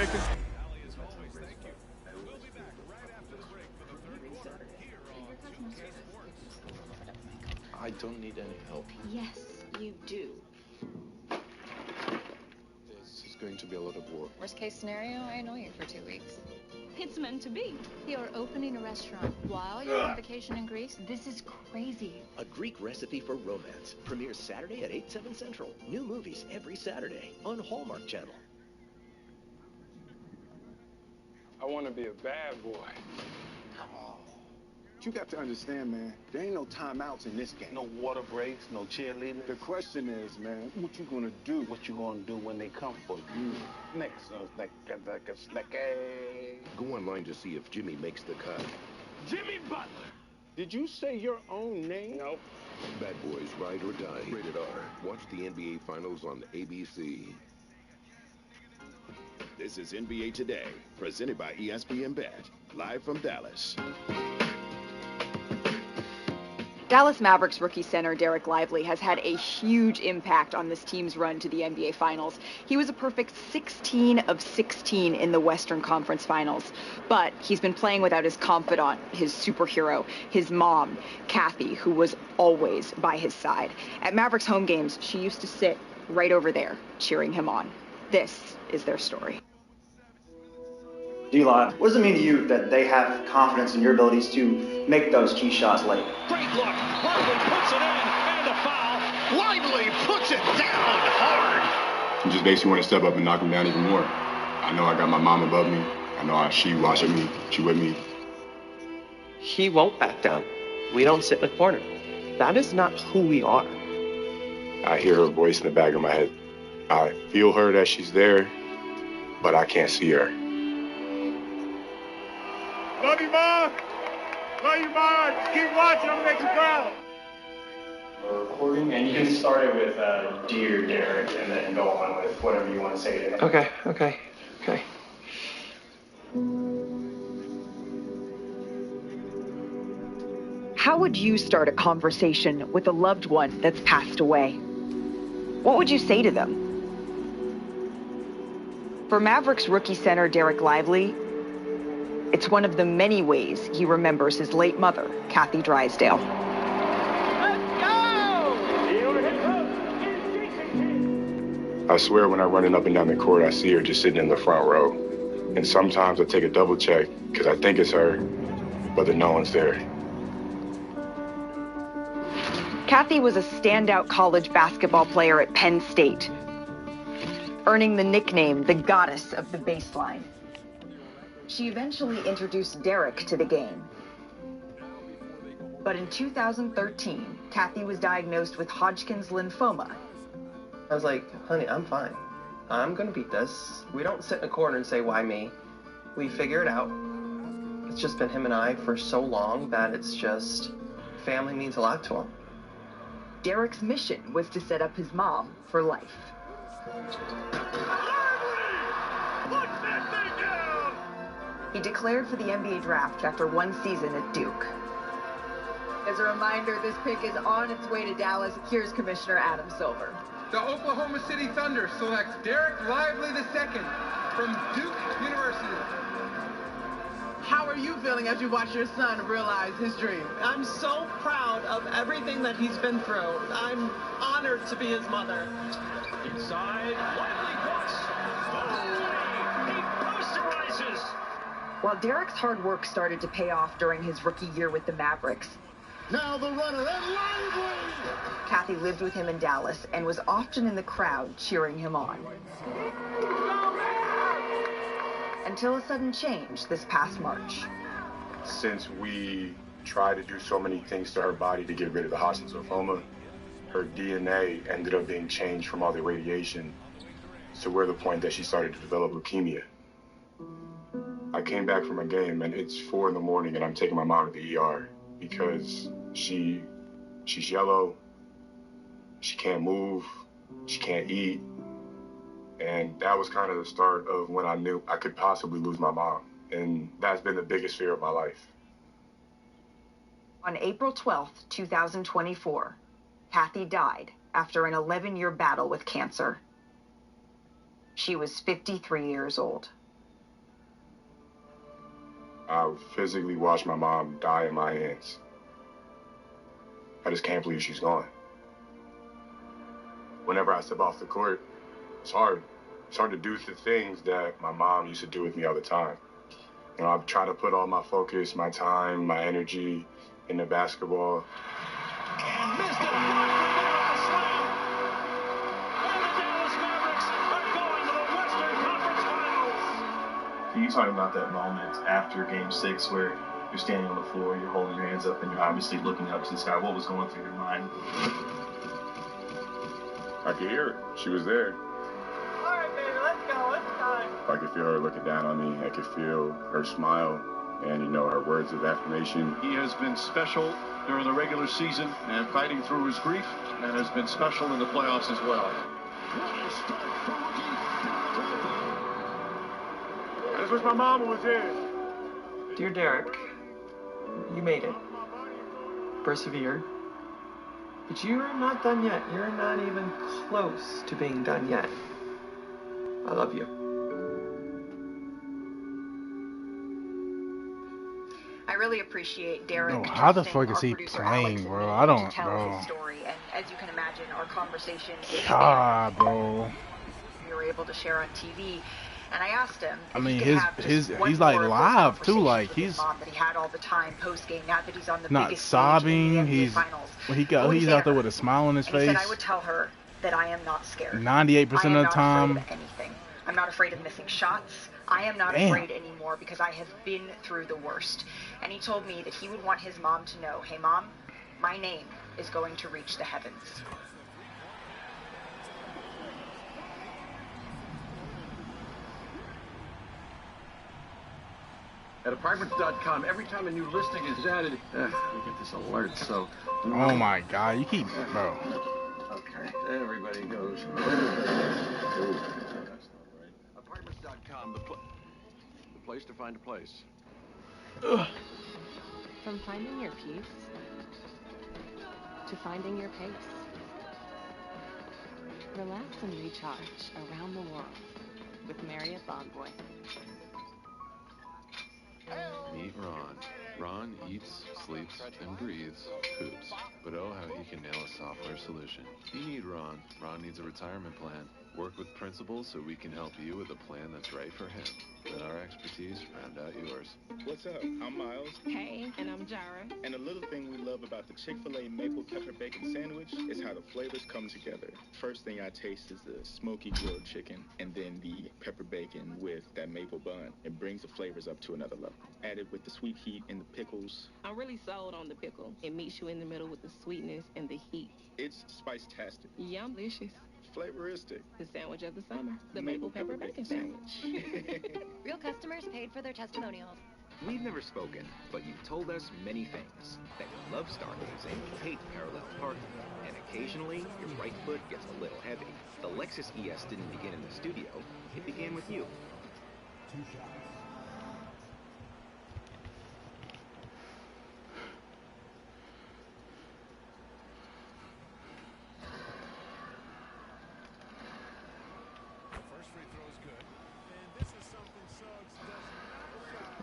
I don't need any help. Yes, you do. This is going to be a lot of work. Worst case scenario, I annoy you for 2 weeks. It's meant to be. You're opening a restaurant while you're on vacation in Greece? This is crazy. A Greek Recipe for Romance premieres Saturday at 8/7 Central. New movies every Saturday on Hallmark Channel. I want to be a bad boy. You got to understand, man, there ain't no timeouts in this game. No water breaks, no cheerleading. The question is, man, what you gonna do? What you gonna do when they come for you? Next, Go online to see if Jimmy makes the cut. Jimmy Butler. Did you say your own name? No. Bad Boys Ride or Die. Rated R. Watch the NBA Finals on ABC. This is NBA Today, presented by ESPN Bet, live from Dallas. Dallas Mavericks rookie center Derek Lively has had a huge impact on this team's run to the NBA Finals. He was a perfect 16 of 16 in the Western Conference Finals, but he's been playing without his confidant, his superhero, his mom, Kathy, who was always by his side. At Mavericks home games, she used to sit right over there, cheering him on. This is their story. D-Lot, what does it mean to you that they have confidence in your abilities to make those key shots late? Great look. Lively puts it in, and a foul. Lively puts it down hard. I just basically want to step up and knock him down even more. I know I got my mom above me. I know she watching me. She with me. He won't back down. We don't sit in a corner. That is not who we are. I hear her voice in the back of my head. I feel her that she's there, but I can't see her. Love you, Mom. Love you, Mom. Keep watching. I'm gonna make you proud. We're recording, and you can start it with Dear Derek, and then go on with whatever you want to say to him. Okay. How would you start a conversation with a loved one that's passed away? What would you say to them? For Mavericks rookie center Derek Lively, it's one of the many ways he remembers his late mother, Kathy Drysdale. I swear when I'm running up and down the court, I see her just sitting in the front row. And sometimes I take a double check because I think it's her, but then no one's there. Kathy was a standout college basketball player at Penn State, earning the nickname the Goddess of the Baseline. She eventually introduced Derek to the game. But in 2013, Kathy was diagnosed with Hodgkin's lymphoma. I was like, honey, I'm fine. I'm gonna beat this. We don't sit in a corner and say, why me? We figure it out. It's just been him and I for so long that it's just, family means a lot to him. Derek's mission was to set up his mom for life. He declared for the NBA draft after one season at Duke. As a reminder, this pick is on its way to Dallas. Here's Commissioner Adam Silver. The Oklahoma City Thunder selects Derek Lively II from Duke University. How are you feeling as you watch your son realize his dream? I'm so proud of everything that he's been through. I'm honored to be his mother. Inside, Lively puts. He posterizes. While Derek's hard work started to pay off during his rookie year with the Mavericks, Now the runner, and Lively! Kathy lived with him in Dallas and was often in the crowd cheering him on. until a sudden change this past March. Since we tried to do so many things to her body to get rid of the Hodgkin's lymphoma, her DNA ended up being changed from all the radiation to where the point that she started to develop leukemia. I came back from a game and it's 4 in the morning and I'm taking my mom to the ER because she's yellow, she can't move, she can't eat. And that was kind of the start of when I knew I could possibly lose my mom. And that's been the biggest fear of my life. On April 12th, 2024, Kathy died after an 11-year battle with cancer. She was 53 years old. I physically watched my mom die in my hands. I just can't believe she's gone. Whenever I step off the court, it's hard. It's hard to do the things that my mom used to do with me all the time. You know, I try to put all my focus, my time, my energy into basketball. And missed it. Blocked for the slam. And the Dallas Mavericks are going to the Western Conference Finals. You talking about that moment after Game 6 where you're standing on the floor, you're holding your hands up, and you're obviously looking up to the sky. What was going through your mind? I could hear it. She was there. All right, baby, let's go. It's time. I could feel her looking down on me. I could feel her smile and, you know, her words of affirmation. He has been special during the regular season and fighting through his grief, and has been special in the playoffs as well. I just wish my mama was here. Dear Derek, you made it. Persevered. But you are not done yet. You're not even close to being done yet. I love you. I really appreciate Derek. No, how the trusting fuck is our he producer playing, Alex and bro? me I don't, to tell bro. his story, and as you can imagine, our conversation is God, bro. we were able to share on TV. And I asked him. I mean, if he could have just one he's like more of those live too, conversations like with his he's mom that he had all the time post game. Now that he's on the not biggest sobbing. stage in the NBA He's finals. he's out there with a smile on his And he face. said, I would tell her that I am not scared. 98% of the time. I am not afraid of anything. I'm not afraid of missing shots. I am not Damn. afraid anymore because I have been through the worst. And he told me that he would want his mom to know, hey mom, my name is going to reach the heavens. At apartments.com, every time a new listing is added, we get this alert, so... Oh my God, you keep, bro. Okay, everybody goes. Apartments.com, the place to find a place. From finding your peace to finding your pace. Relax and recharge around the world with Marriott Bonvoy. Meet Ron. Ron eats, sleeps, and breathes poops. But oh, how he can nail a software solution. You need Ron. Ron needs a retirement plan. Work with principals so we can help you with a plan that's right for him. Let our expertise round out yours. What's up? I'm Miles. Hey, and I'm Jara. And a little thing we love about the Chick-fil-A maple pepper bacon sandwich is how the flavors come together. First thing I taste is the smoky grilled chicken, and then the pepper bacon with that maple bun. It brings the flavors up to another level. Added with the sweet heat and the pickles. I'm really sold on the pickle. It meets you in the middle with the sweetness and the heat. It's spice-tastic. Yum-licious. Flavoristic. The sandwich of the summer. The maple pepper bacon sandwich. Real customers paid for their testimonials. We've never spoken, but you've told us many things. That you love stargazing, hate parallel parking, and occasionally your right foot gets a little heavy. The Lexus ES didn't begin in the studio. It began with you. 2 shots.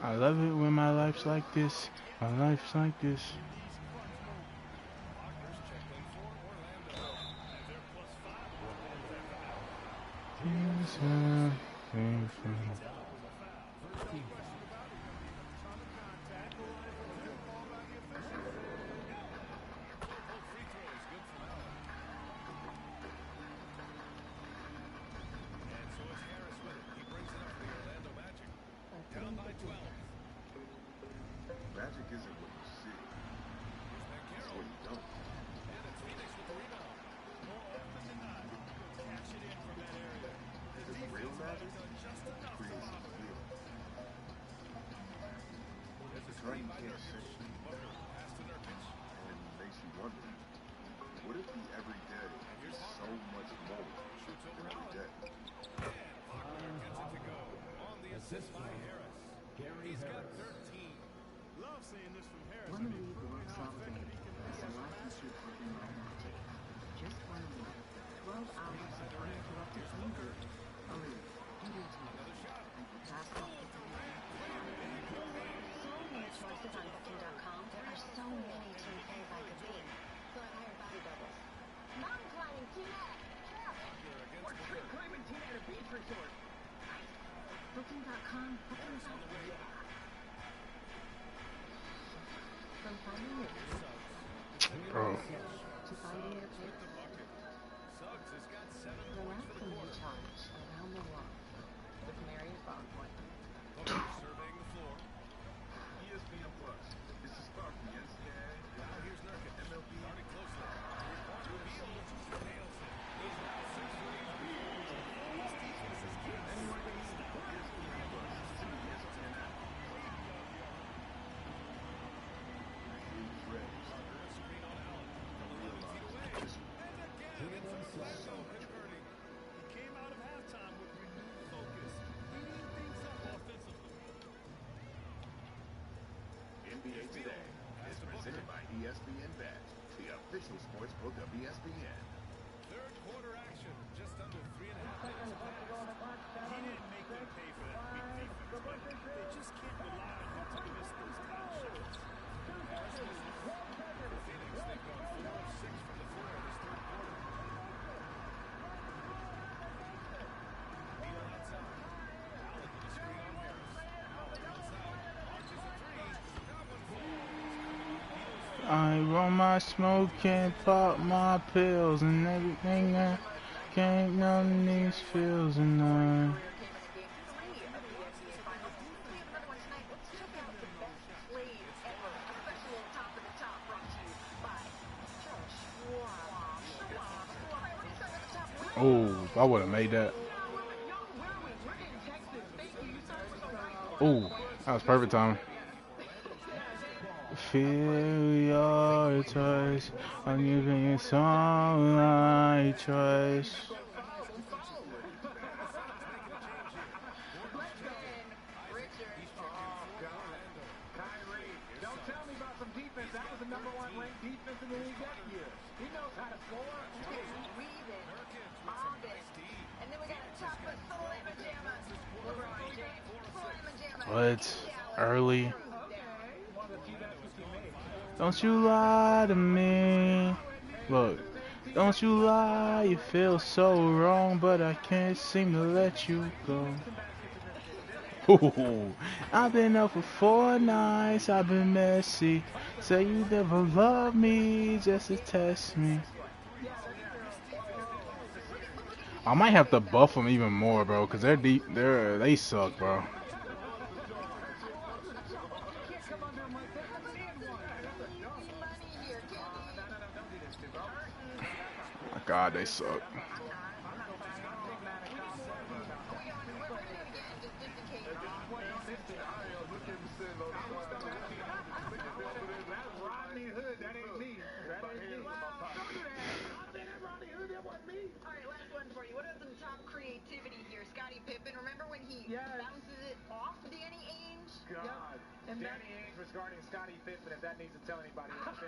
I love it when my life's like this. My life's like this. isn't what you see. It's what you don't. Because real magic creates a feeling. It's a drug you can't shake. And it makes you wonder, what if the everyday is so much more than everyday? Assist by Harris. He's got 13. Love seeing this from Harris. One lead works all day. So life is your cooking my magic. Just 1 week. 12 hours of uninterrupted sleep. Believe. Guaranteed. And you pass off the time. So many choices on Booking.com. There are so many to repay by the beam. So I hired body doubles. Mountain climbing, Tina! We're tree climbing Tina at a beach resort. Booking.com. Booking's on the way. From finding your Bro. to finding your place. Relax and recharge around the world with Marriott Bonpoint. Surveying the floor. ESPN Plus. It's the start from the NCAA. Now here's Nurkic. MLB. Starting closely. Nails it. He's now 6 threes. His defense is good. ESPN Plus. It's in the ESPN app. Use Reds. Screen on Allen. From 11 feet away. And again, it's a so converting. He came out of halftime with renewed focus, heating things up offensively. NBA Today is presented by ESPN Bet, the official sportsbook of ESPN. Third quarter action, just under 3.5 minutes passed. He didn't make them pay for that big defense, but they just can't rely on him to miss those kind of shots. Harris misses. For Phoenix, they've gone 4 of 6 from the floor in this third quarter. Needle outside. Allen with a screen on Harris. Pulls out, launches a three. That one falls. I roll my smoke and pop my pills and everything that can't none these feels and none. Oh, I would have made that. Oh, that was perfect timing. Feel your touch, I'm giving you some I trust. Kyrie, don't tell me about some defense. That was the #1 ranked defense in the league that year. He knows how to score. Weaving, bobbing, and then we got a top of Slamma Jamma. LeBron James, Slamma Jamma. What? Early? One of the few baskets he made. Don't you lie to me. Look, don't you lie, you feel so wrong, but I can't seem to let you go. Ooh, I've been up for 4 nights, I've been messy. Say you never loved me just to test me. I might have to buff them even more, bro, cause they're deep. They suck, bro. My God, they suck. Bounces it off Danny Ainge. God. And Danny Ainge was guarding Scottie Pippen, if that needs to tell anybody. Let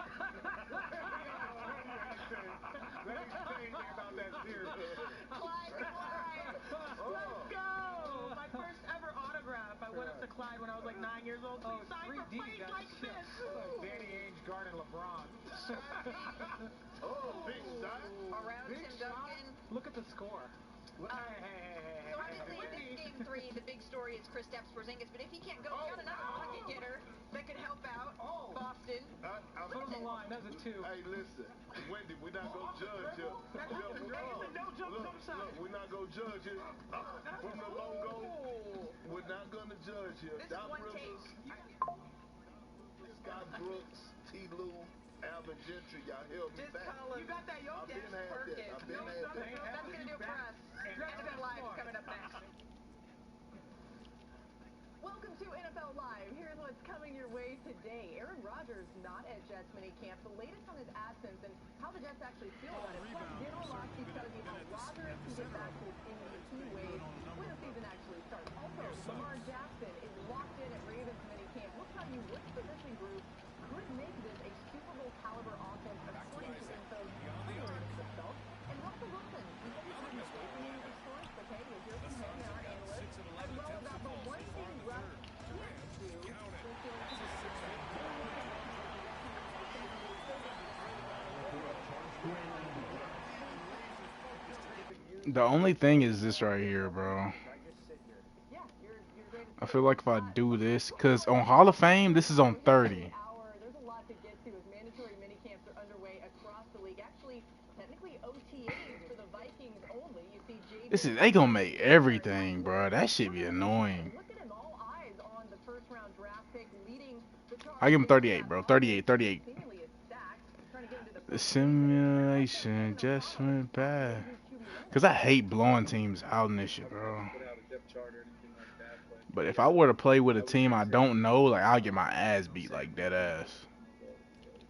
me say anything about that series. Clyde. Let's go. My first ever autograph. I went up to Clyde when I was like 9 years old. Please sign for 3D, Fight Like This. Danny Ainge guarding LeBron. Big shot. Around Big Tim shot. Duncan. Look at the score. So obviously in this game 3, the big story is Kristaps Porzingis, but if he can't go, we got another bucket getter that could help out Boston. From the line, that's a 2. Hey, listen, Wendy, we're not gonna judge you. No jump shot. Look, we're not gonna judge you. From the logo, we're not gonna judge you. This is one take. Scott Brooks, T. Lou, Alvin Gentry, y'all held me back. You got that I've been had that. I've been had that. That's going to do it for us. NFL Live is coming up next. Welcome to NFL Live. Here's what's coming your way today. Aaron Rodgers not at Jets minicamp. The latest on his absence and how the Jets actually feel about it. Plus, Dan Orlovsky's telling you how Rodgers can get back to his team in key ways when the season actually starts. Also, Lamar Jackson is locked in at Ravens minicamp. We'll tell you which position group could make this a Super Bowl caliber offense according to info himself. And Russell Wilson, he said he's having a break from music source, okay? You'll hear from him and our analyst, as well about the one thing Russ can't do when feeling The only thing is this right here, bro. I feel like if I do this, because on Hall of Fame, this is on 30. There's a lot to get to as mandatory minicamps are underway across the league. Actually, technically OTAs for the Vikings only. You see This is, they gonna make everything, bro. That shit be annoying. Look at him, all eyes on the first round draft pick leading the charge. I give him 38, bro. 38, 38. Seemingly it's stacked, trying to get into the The simulation just went bad. Because I hate blowing teams out in this shit, bro. But if I were to play with a team I don't know, like, I'll get my ass beat like that ass.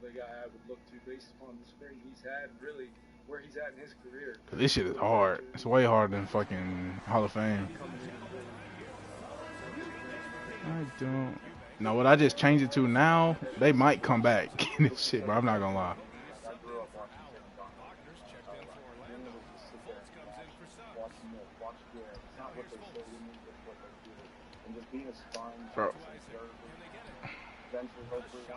The guy I would look to based upon the spring he's had, really where he's at in his career. Cause this shit is hard. It's way harder than fucking Hall of Fame. I don't. Now, what I just changed it to now, they might come back in this shit, bro. I'm not gonna lie. Bro.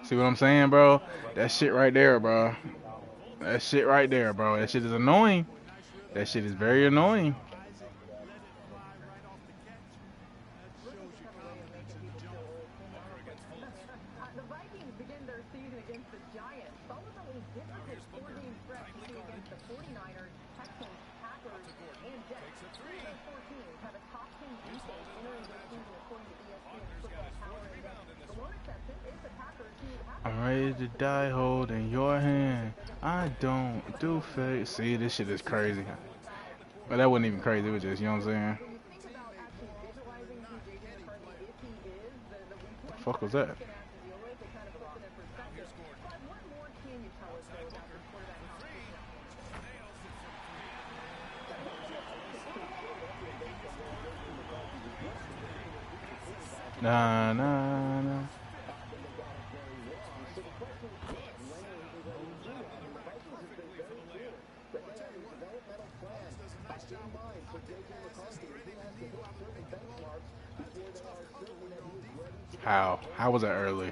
See what I'm saying, bro? That shit right there, bro. That shit right there, bro. That shit is annoying. That shit is very annoying. The Vikings begin their season against the Giants, followed by a difficult four-game stretch to see against the 49ers, Texans, Packers, and Jets. Three of those four teams have a top 10 defense entering their season according to ESPN's Football Power Index. The one exception is the Packers, who have I'm ready to die holding your hand. I don't do fake. See, this shit is crazy. But that wasn't even crazy. It was just, you know what I'm saying? The fuck was that? Nah, nah, nah. How? How was that early?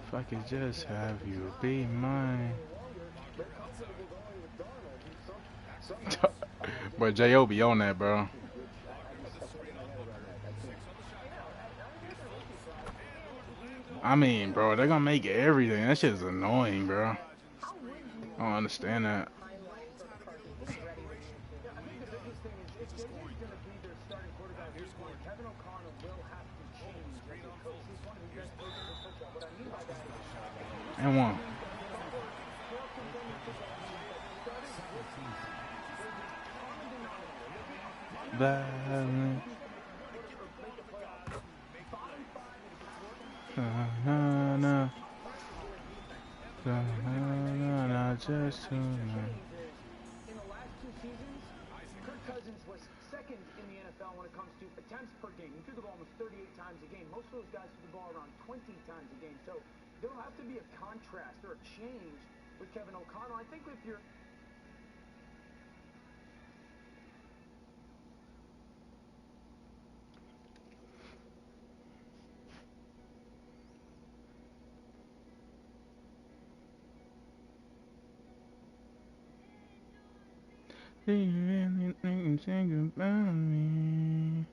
If I could just have you be mine. But J.O. be on that, bro. I mean, bro, they're gonna make everything. That shit is annoying, bro. I don't understand that. And one. Violent. Na na na just tonight. In the last two seasons, Kirk Cousins was second in the NFL when it comes to attempts per game. He threw the ball almost 38 times a game. Most of those guys threw the ball around 20 times a game. So there'll have to be a contrast or a change with Kevin O'Connell. I think if you're Do you really think about me?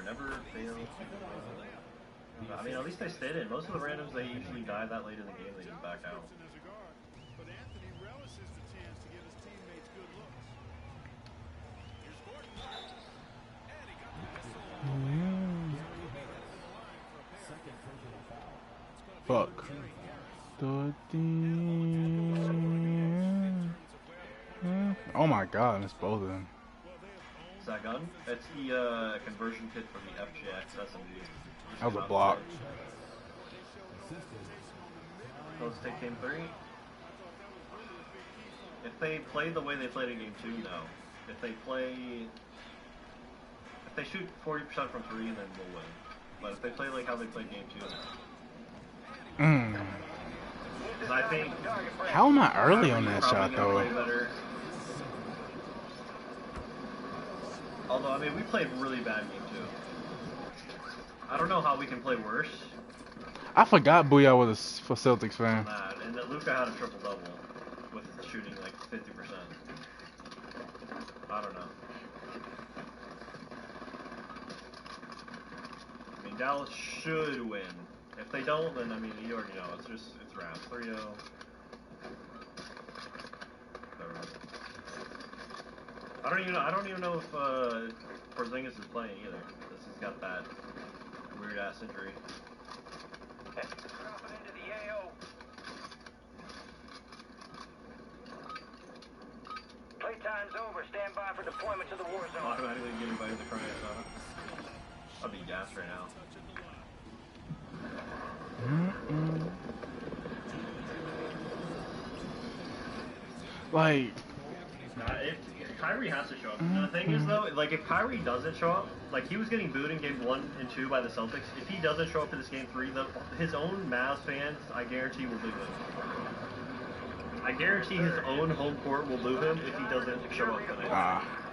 Never failed. I mean, at least they stayed in. Most of the randoms, they usually die that late in the game, they just back out. But Anthony relishes the chance to give his teammates good looks. Here's Gordon. And he got the whistle. Fuck. Oh my god, it's both of them. Is that gun? It's the conversion kit from the FJX SMG. That was a block. Let's take game 3. If they play the way they played in game 2, no. If they shoot 40% from 3, then we'll win. But if they play like how they played game 2, I think. How am I early on that shot though? Although, I mean, we played really bad game 2. I don't know how we can play worse. I forgot Booyah was a Celtics fan. And that Luka had a triple-double with shooting like 50%. I don't know. I mean, Dallas should win. If they don't, then, I mean, you already know. It's wraps. 3-0. I don't even know if Porzingis is playing either. This has got that weird ass injury. Dropping into the AO. Playtime's over. Stand by for deployment to the war zone. Automatically getting by the crying out. I'll be gassed right now. Like. Kyrie has to show up. The thing is, though, like, if Kyrie doesn't show up, like, he was getting booed in game 1 and 2 by the Celtics. If he doesn't show up for this game 3, his own Mavs fans, I guarantee, will boo him. I guarantee his own home court will boo him if he doesn't show up tonight.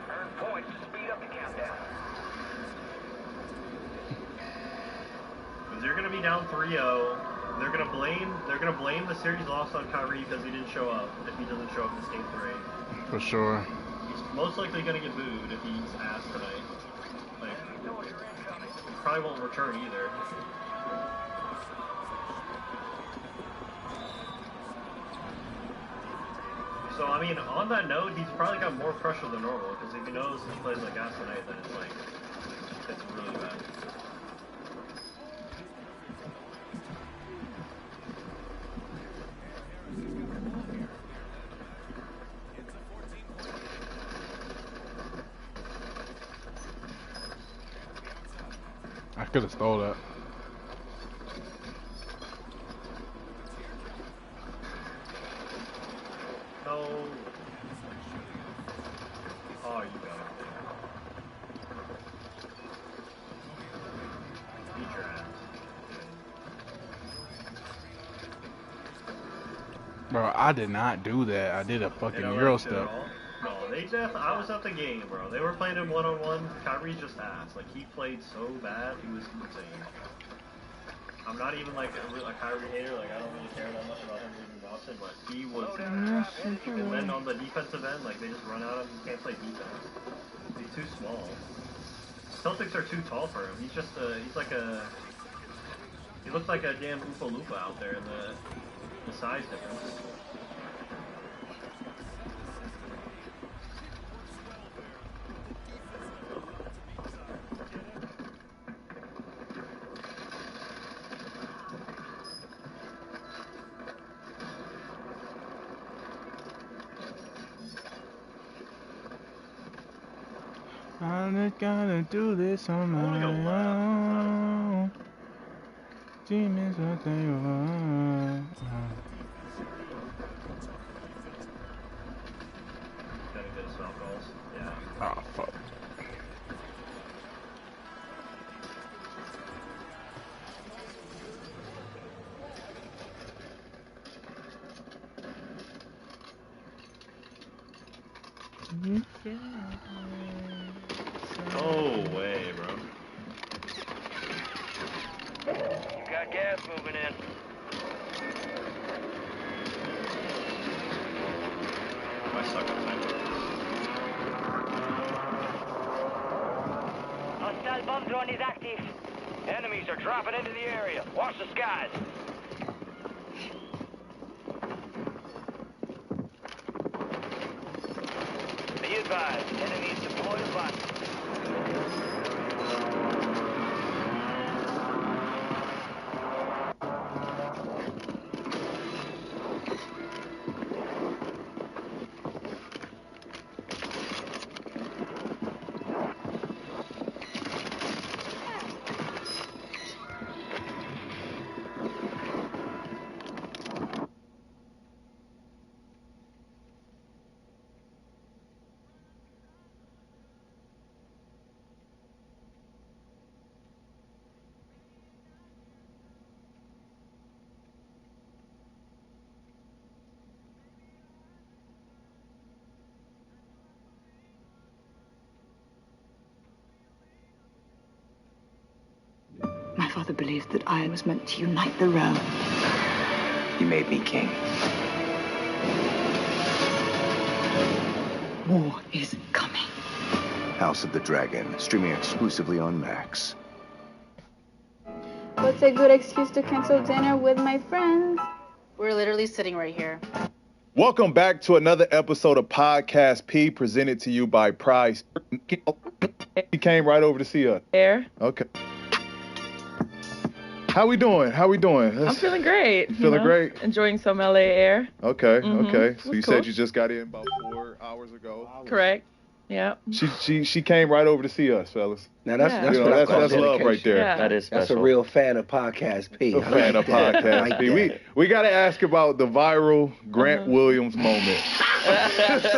Earn points to speed up the countdown. Because they're going to be down 3-0. They're going to blame the series loss on Kyrie because he didn't show up if he doesn't show up in this game 3. For sure. Most likely gonna get booed if he's asked tonight. Like, probably won't return either. So, I mean, on that note, he's probably got more pressure than normal, because if he knows he plays like ass tonight, then it's like, it's really bad. I could have stole that. No. Oh, you got it. Beat your ass. Bro, I did not do that. I did a fucking Euro step. No, I was at the game, bro. They were playing him one-on-one. Kyrie just asked. Like, he played so bad, he was insane. I'm not even like a Kyrie hater. Like, I don't really care that much about him leaving Boston, but he was ass. And then on the defensive end, like, they just run out of him. He can't play defense. He's too small. Celtics are too tall for him. He's just he looks like a damn Oompa Loompa out there in the size difference. I'm just gonna do this on my own. Demons, what they want. Gotta get his foul calls. Yeah. Oh, fuck. No way, bro. You got gas moving in. suck at time. Hostile bomb drone is active. Enemies are dropping into the area. Watch the skies. Be advised, enemies deployed a bot. My father believed that I was meant to unite the realm. You made me king. War is coming. House of the Dragon, streaming exclusively on Max. What's a good excuse to cancel dinner with my friends? We're literally sitting right here. Welcome back to another episode of Podcast P, presented to you by Price. He came right over to see us. Air. Okay. How we doing? I'm feeling great. Feeling great? Enjoying some LA air. Okay, Mhm. okay. So you Cool. said you just got in about 4 hours ago. Correct. Yeah. She came right over to see us, fellas. Now that's Yeah. that's You know, what I call that's love dedication. right there. Yeah. That is special. That's a real fan of Podcast P. A fan of Podcast P. We got to ask about the viral Grant Williams moment. I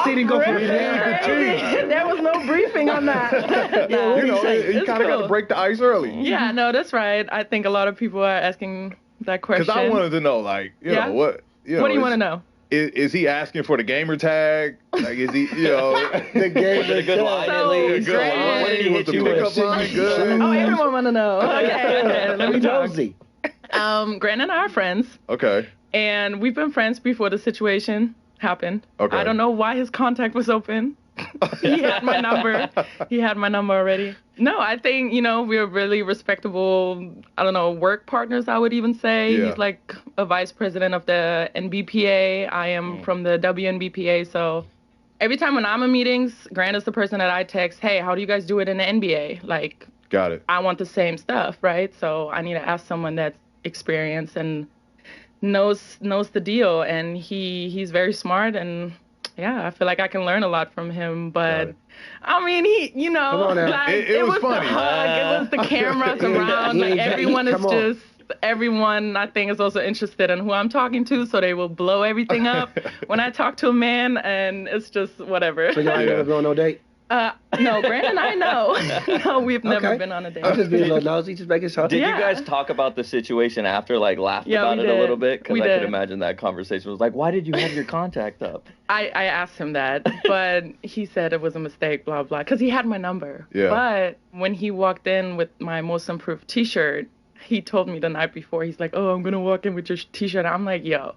seen him go from There was no briefing on that. You know, you kind of got to break the ice early. Yeah, no, that's right. I think a lot of people are asking that question. Because I wanted to know, like, you know, what... What do you want to know? Is he asking for the gamer tag? Like, is he, you know... the gamer a good line at least. Good line. What did he hit you with? Pickup line good. Oh, everyone want to know. Okay, let me talk. Nosy. Grant and I are friends, Okay. and we've been friends before the situation happened. Okay. I don't know why his contact was open. He had my number. He had my number already. No, I think, you know, we're really respectable, I don't know, work partners, I would even say. Yeah. He's like a vice president of the NBPA. I am from the WNBPA. So every time when I'm in meetings, Grant is the person that I text, hey, how do you guys do it in the NBA? Like, Got it. I want the same stuff, right? So I need to ask someone that's experienced and knows the deal. And he's very smart, and yeah, I feel like I can learn a lot from him. But I mean, he, you know, Come on now. like, It was the funny. hug, it was the cameras around. Like everyone is just. Everyone, I think, is also interested in who I'm talking to, so they will blow everything up when I talk to a man, and it's just whatever. So y'all ain't never been on no date? No, Grant and I know. No, we've never been on a date. I'm just being a little nosy, just making sure. Did you guys talk about the situation after, like, laughed about we it did. a little bit? Because We I did. could imagine that conversation was like, why did you have your contact up? I asked him that, but he said it was a mistake, blah, blah, because he had my number. Yeah. But when he walked in with my Most Improved t-shirt, he told me the night before, he's like, oh, I'm going to walk in with your t-shirt. I'm like, yo,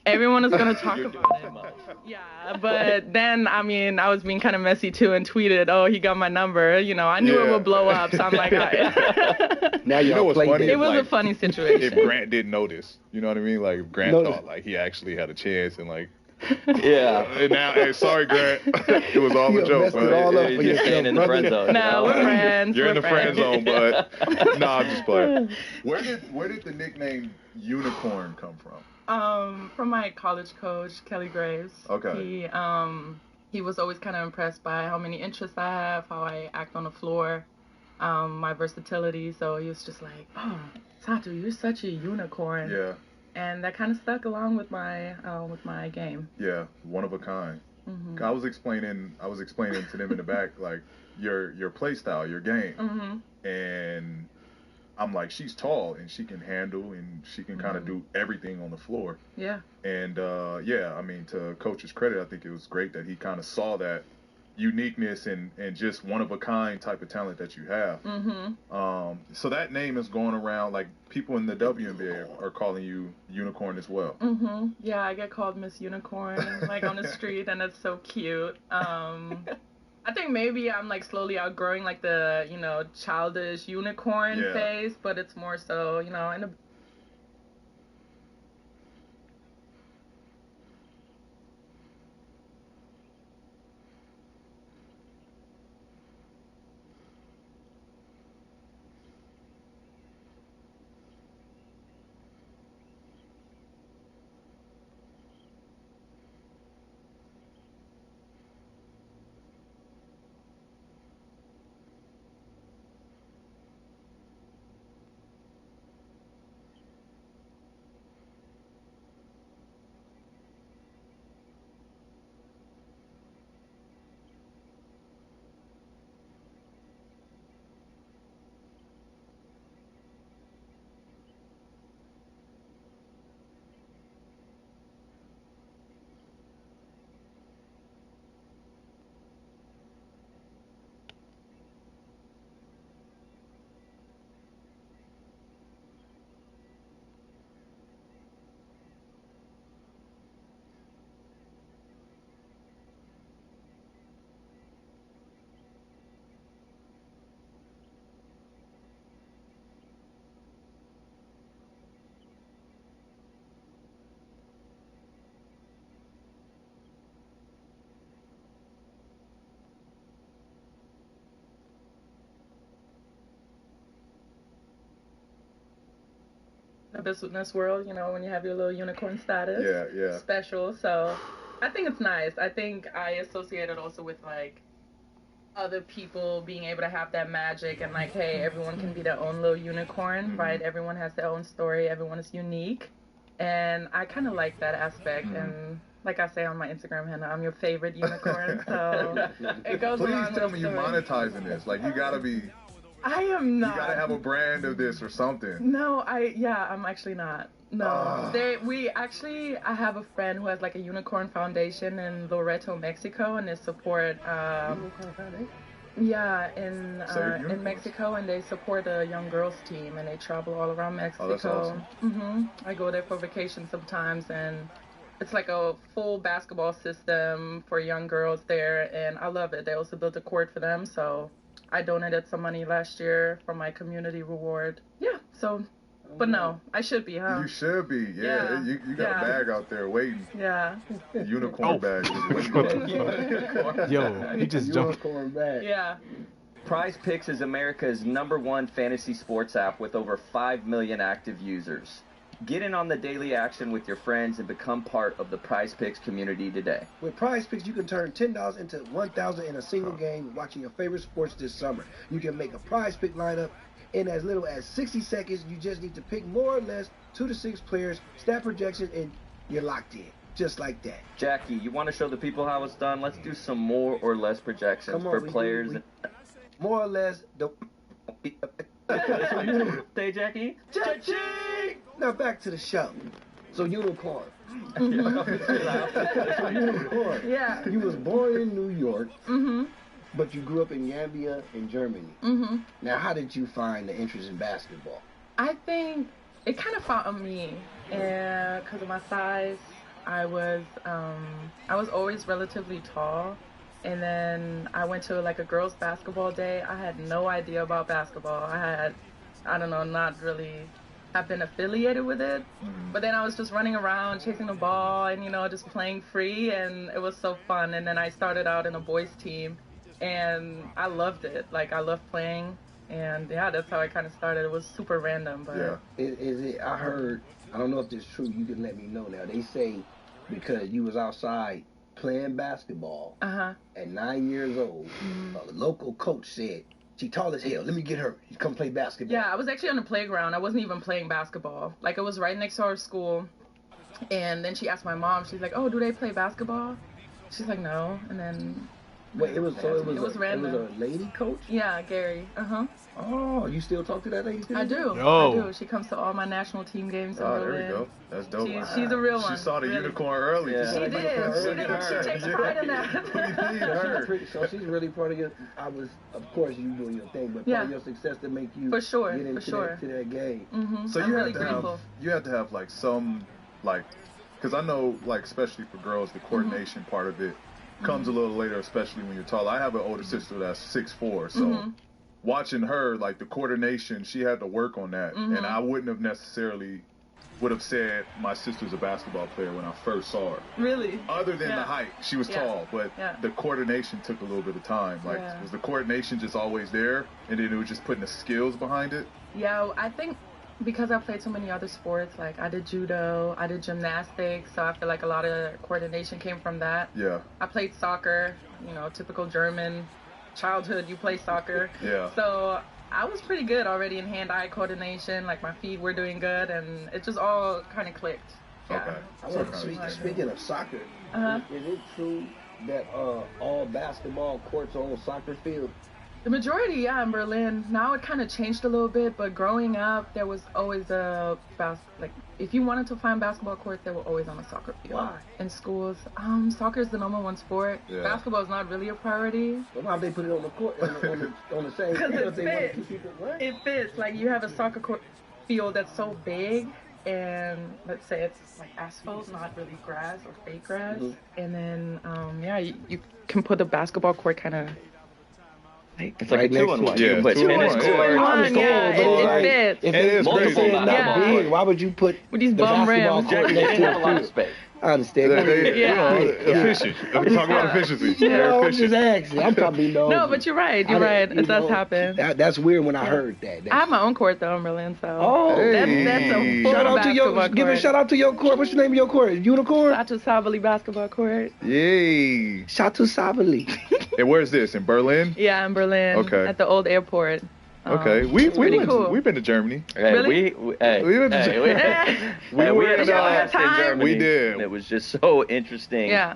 everyone is going to talk about it. Yeah, but then, I mean, I was being kind of messy too and tweeted, oh, he got my number. You know, I knew it Yeah. would blow up, so I'm like, all right. Now You know what's funny? It is, was like, a funny situation. If Grant didn't notice, you know what I mean? Like, if Grant Notice. thought, like, he actually had a chance and, like... Yeah. And now, hey, sorry, Grant. It was all You a joke, messed it man. all up for You're yourself, staying in the brother. friend zone. No, we're friends. You're we're in the friend friends. zone, but... No, I'm just playing. Where did the nickname Unicorn come from? From my college coach, Kelly Graves. Okay. He was always kind of impressed by how many interests I have, how I act on the floor, my versatility. So he was just like, oh, Satu, you're such a unicorn. Yeah, And that kind of stuck along with my game. yeah, one of a kind. Mhm. I was explaining to them in the back, like, your play style, your game. Mhm. And I'm like, she's tall and she can handle and she can kind of do everything on the floor. Yeah. And yeah, I mean, to Coach's credit, I think it was great that he kind of saw that uniqueness and just one of a kind type of talent that you have. So that name is going around, like people in the WNBA are calling you Unicorn as well. Yeah, I get called Miss Unicorn like on the street, and it's so cute. I think maybe I'm like slowly outgrowing like the, you know, childish unicorn phase, but it's more so, you know, in a the business world, you know, when you have your little unicorn status. Special. So I think it's nice. I think I associate it also with like other people being able to have that magic and like, hey, everyone can be their own little unicorn, right? Everyone has their own story. Everyone is unique. And I kind of like that aspect. And like I say on my Instagram handle, I'm your favorite unicorn. So it goes along Please tell with me the you're story. monetizing this. Like, you gotta be. I am not. You gotta have a brand of this or something. No, I'm actually not. No. I have a friend who has like a unicorn foundation in Loreto, Mexico, and they support, in Mexico, and they support a young girls team, and they travel all around Mexico. Oh, that's awesome. I go there for vacation sometimes, and it's like a full basketball system for young girls there, and I love it. They also built a court for them, so I donated some money last year for my community reward. Yeah, so, but no, I should be, huh? You should be, yeah. You got a bag out there waiting. Yeah. Unicorn bag just waiting. Yo, he just jumped. Unicorn bag. Yeah. Prize Picks is America's #1 fantasy sports app with over 5 million active users. Get in on the daily action with your friends and become part of the Prize Picks community today. With Prize Picks, you can turn $10 into $1,000 in a single game watching your favorite sports this summer. You can make a Prize Pick lineup in as little as 60 seconds. You just need to pick more or less 2 to 6 players, stat projections, and you're locked in. Just like that. Jackie, you want to show the people how it's done? Let's do some more or less projections for players. More or less. Say, Jackie. Cha-ching! Now back to the show. So Unicorn. So Unicorn. Yeah. You was born in New York, but you grew up in Gambia in Germany. Now, how did you find the interest in basketball? I think it kind of found me, and because of my size, I was always relatively tall. And then I went to like a girls' basketball day. I had no idea about basketball. Not really have been affiliated with it. But then I was just running around, chasing the ball, and, you know, just playing free, and it was so fun. And then I started out in a boys' team, and I loved it. Like, I loved playing, and yeah, that's how I kind of started. It was super random, but... Yeah. Is it, I heard, I don't know if this is true, you can let me know now. They say because you was outside playing basketball at 9 years old, a local coach said, she tall as hell, let me get her, come play basketball. Yeah, I was actually on the playground. I wasn't even playing basketball. Like, it was right next to our school. And then she asked my mom, she's like, oh, do they play basketball? She's like, no. And then Wait, it was random. It was a lady coach? Yeah, Gary. Oh, you still talk to that lady? I do. Yo. I do. She comes to all my national team games in Berlin. There we go. That's dope. She's a real one. She saw the really. unicorn early. Yeah. She did. She takes pride in that. So she's really part of your. Of course, you doing your thing, but part of your success to make you get into that game. Mm-hmm. So you have to have like some like, because I know like especially for girls the coordination part of it comes a little later, especially when you're tall. I have an older sister that's 6'4", so watching her, like the coordination, she had to work on that, and I wouldn't have necessarily would have said my sister's a basketball player when I first saw her. Really? Other than the height, she was tall, but the coordination took a little bit of time. Like, was the coordination just always there, and then it was just putting the skills behind it? Yeah, I think because I played so many other sports, like I did judo, I did gymnastics, so I feel like a lot of coordination came from that. Yeah. I played soccer, typical German childhood, you play soccer. Yeah. So I was pretty good already in hand-eye coordination, like my feet were doing good, and it just all kind of clicked. Yeah. Okay. Speaking of soccer, is it true that all basketball courts are on soccer field? The majority, yeah, in Berlin. Now it kind of changed a little bit, but growing up, there was always if you wanted to find basketball courts, they were always on a soccer field. Why? In schools. Soccer is the number one sport. Yeah. Basketball is not really a priority. Well, why they put it on the court, on the same field? Because it fits. It fits. Like, you have a soccer court field that's so big, and let's say it's like asphalt, not really grass or fake grass. And then, you can put the basketball court kind of it's like a 2-in-1. Yeah, you put tennis court. It fits. If it's multiple not big, why would you put these the bum basketball rims? court next to Have a lot of the space. I understand. Efficient. We're talking about efficiency. I'm just asking. I'm probably No, but you're right. You're right. It does happen. That's weird when I heard that. I have my own court though in Berlin, so that's a full shout out to your basketball give a court. shout out to your court. What's the name of your court? Unicorn? Satu Sabali basketball court. Yay. Shatu Sabali. And where's this? In Berlin? Yeah, in Berlin. Okay. At the old airport. Okay, we've been to Germany. Hey, Really? we were in Germany. We did. And it was just so interesting. Yeah.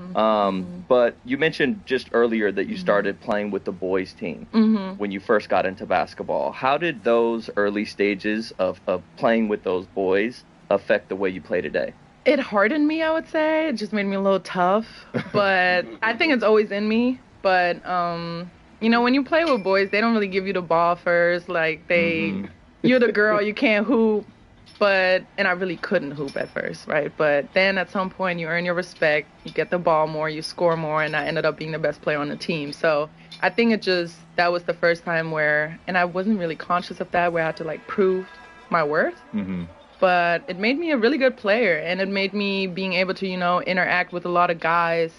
But you mentioned just earlier that you started playing with the boys team when you first got into basketball. How did those early stages of playing with those boys affect the way you play today? It hardened me, I would say. It just made me a little tough. But I think it's always in me. But when you play with boys, they don't really give you the ball first. Like, you're the girl, you can't hoop. And I really couldn't hoop at first, right? But then at some point, you earn your respect, you get the ball more, you score more, and I ended up being the best player on the team. So I think that was the first time and I wasn't really conscious of that, where I had to, prove my worth. But it made me a really good player, and it made me being able to, interact with a lot of guys.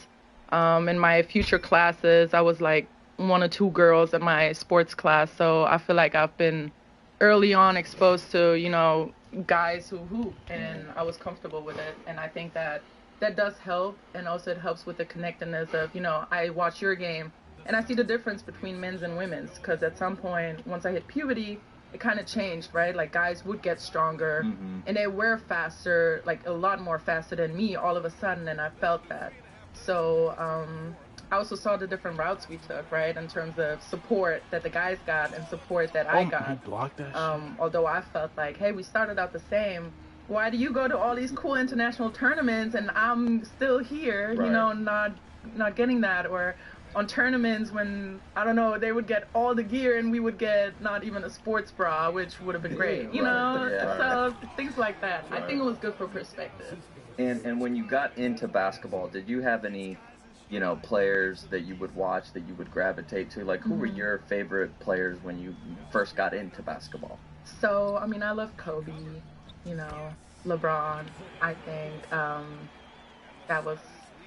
In my future classes, I was, 1 or 2 girls in my sports class, so I feel like I've been early on exposed to, guys who hoop, and I was comfortable with it, and I think that does help, and also it helps with the connectedness of, I watch your game, and I see the difference between men's and women's, because at some point, once I hit puberty, it kind of changed, right? Like, guys would get stronger, and they were faster, a lot more faster than me all of a sudden, and I felt that. So, I also saw the different routes we took, right, in terms of support that the guys got and support that I got. You blocked that although I felt like, hey, we started out the same. Why do you go to all these cool international tournaments and I'm still here, not getting that? Or on tournaments when, I don't know, they would get all the gear and we would get not even a sports bra, which would have been great, So things like that. I think it was good for perspective. And when you got into basketball, did you have any players that you would watch, that you would gravitate to? Who were your favorite players when you first got into basketball? So, I love Kobe, LeBron, I think.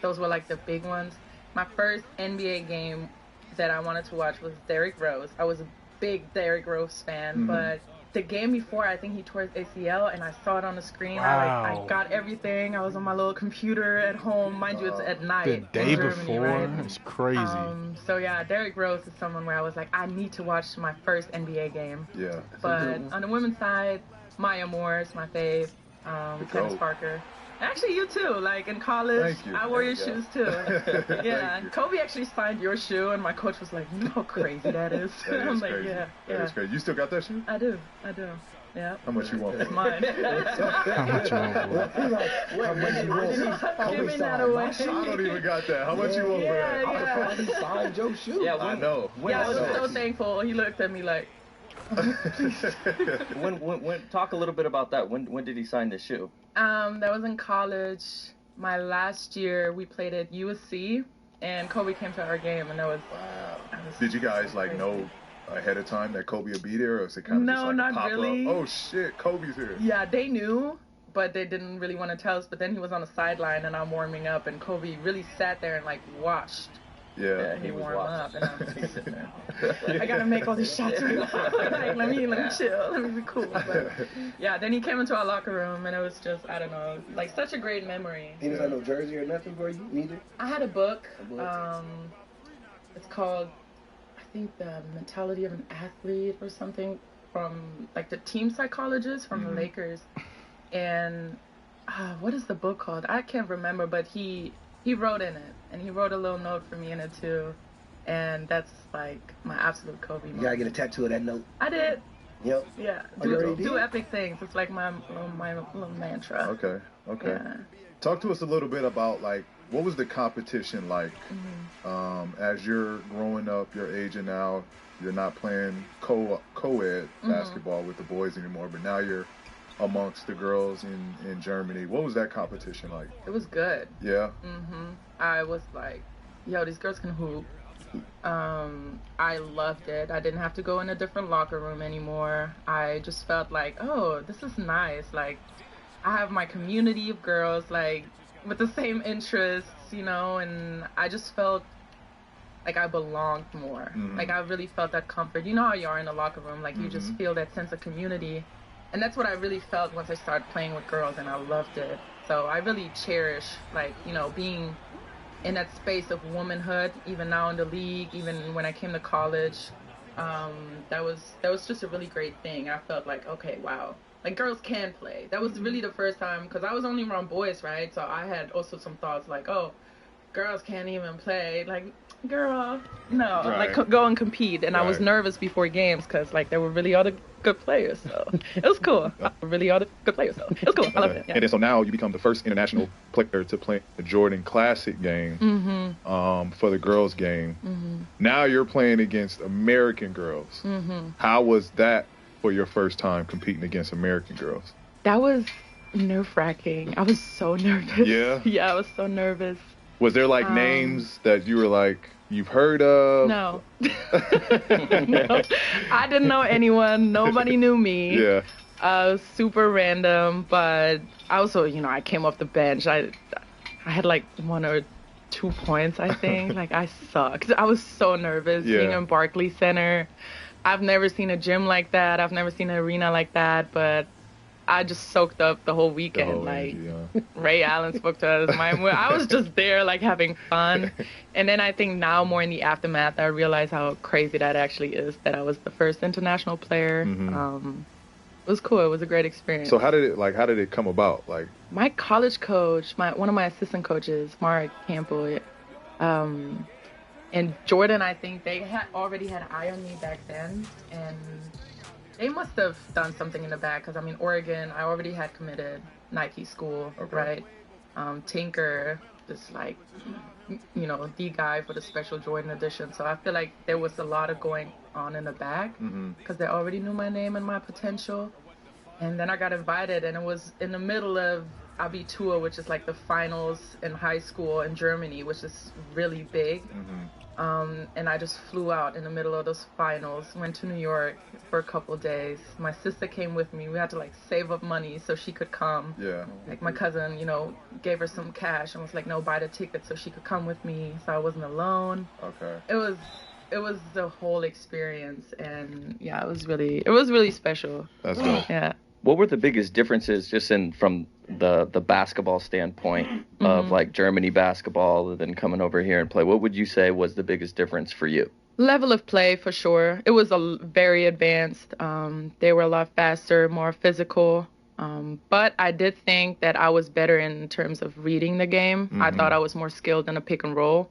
Those were the big ones. My first NBA game that I wanted to watch was Derrick Rose. I was a big Derrick Rose fan, but the game before, I think he tore his ACL, and I saw it on the screen. Wow. I got everything. I was on my little computer at home. Mind you, it's at night. The day in Germany, before? right? It's crazy. So, yeah, Derrick Rose is someone where I was like, I need to watch my first NBA game. Yeah. But on the women's side, Maya Moore is my fave. Candace Parker. Actually, you too. Like in college, Thank you. I wore your There you shoes too. Thank Yeah. you. Kobe actually signed your shoe, and my coach was like, "You know how crazy that is." That I'm is like, crazy. "Yeah, That yeah." is crazy. You still got that shoe? I do. Yeah. How much you want for It's it? mine. How much you want for it? Giving that away. I don't even got that. How much you want for that? Yeah. He signed your shoe. Yeah, I know. Yeah, I was so thankful. He looked at me like, When talk a little bit about that. When did he sign the shoe? that was in college. My last year, we played at USC, and Kobe came to our game, and that was. Did you guys like know ahead of time that Kobe would be there, or is it kind of No, just like not a pop really. up? Oh shit, Kobe's here. Yeah, they knew, but they didn't really want to tell us. But then he was on the sideline, and I'm warming up, and Kobe really sat there and like watched. Yeah, he warmed up, and I'm just sitting there. I gotta make all these shots right now. Like, let me chill, let me be cool. But yeah, then he came into our locker room, and it was just, I don't know, like such a great memory. He didn't have no jersey or nothing for you, neither? I had a book. It's called, I think, The Mentality of an Athlete or something, from like the team psychologist from the Lakers. And what is the book called? I can't remember, but he wrote in it, and he wrote a little note for me in it too. And that's like my absolute Kobe moment. You gotta get a tattoo of that note. I did. Yep. Yeah. Oh, you already Do did? epic things. It's like my little mantra. Okay. Yeah. Talk to us a little bit about like what was the competition like as you're growing up, you're aging now, you're not playing co-ed basketball with the boys anymore, but now you're amongst the girls in Germany. What was that competition like? It was good. Yeah. I was like, yo, these girls can hoop. I loved it. I didn't have to go in a different locker room anymore. I just felt like, oh, this is nice. Like, I have my community of girls, like, with the same interests, you know, and I just felt like I belonged more. Like, I really felt that comfort. You know how you are in a locker room, like, you just feel that sense of community. And that's what I really felt once I started playing with girls, and I loved it. So I really cherish, like, you know, being in that space of womanhood, even now in the league, even when I came to college. That was just a really great thing. I felt like, okay, wow, like girls can play. That was really the first time, because I was only around boys, right? So I had also some thoughts like, oh, girls can't even play. Like, girl, no, Right. like go and compete. And I was Right. nervous before games because like there were really other good players. So it was cool. Really other good players. So it was cool. I loved it. Yeah. And then so now you become the first international player to play the Jordan Classic game for the girls game. Now you're playing against American girls. How was that for your first time competing against American girls? That was nerve-wracking. I was so nervous. Yeah? Yeah, I was so nervous. Was there like names that you were like, you've heard of? No. No. I didn't know anyone. Nobody knew me. Yeah. Super random, but I also, you know, I came off the bench. I had like 1 or 2 points, I think. Like, I sucked. I was so nervous being in Barclays Center. I've never seen a gym like that. I've never seen an arena like that, but I just soaked up the whole weekend. Ray Allen spoke to us. I was just there, like, having fun. And then I think now, more in the aftermath, I realize how crazy that actually is, that I was the first international player. It was cool. It was a great experience. So how did it come about? Like, my college coach, one of my assistant coaches, Mark Campbell, and Jordan, I think they had already had an eye on me back then, and they must have done something in the back, because I mean, Oregon, I already had committed Nike school, right? Tinker, just like, you know, the guy for the special Jordan edition. So I feel like there was a lot of going on in the back, because they already knew my name and my potential. And then I got invited, and it was in the middle of Abitur, which is like the finals in high school in Germany, which is really big. And I just flew out in the middle of those finals, went to New York for a couple days. My sister came with me. We had to like save up money so she could come. Yeah. Like, my cousin, you know, gave her some cash and was like, no, buy the ticket so she could come with me, so I wasn't alone. Okay. It was the whole experience, and yeah, it was really special. That's dope. Yeah. What were the biggest differences just from the basketball standpoint of like Germany basketball and then coming over here and play? What would you say was the biggest difference for you? Level of play, for sure. It was very advanced. They were a lot faster, more physical. But I did think that I was better in terms of reading the game. I thought I was more skilled in a pick and roll.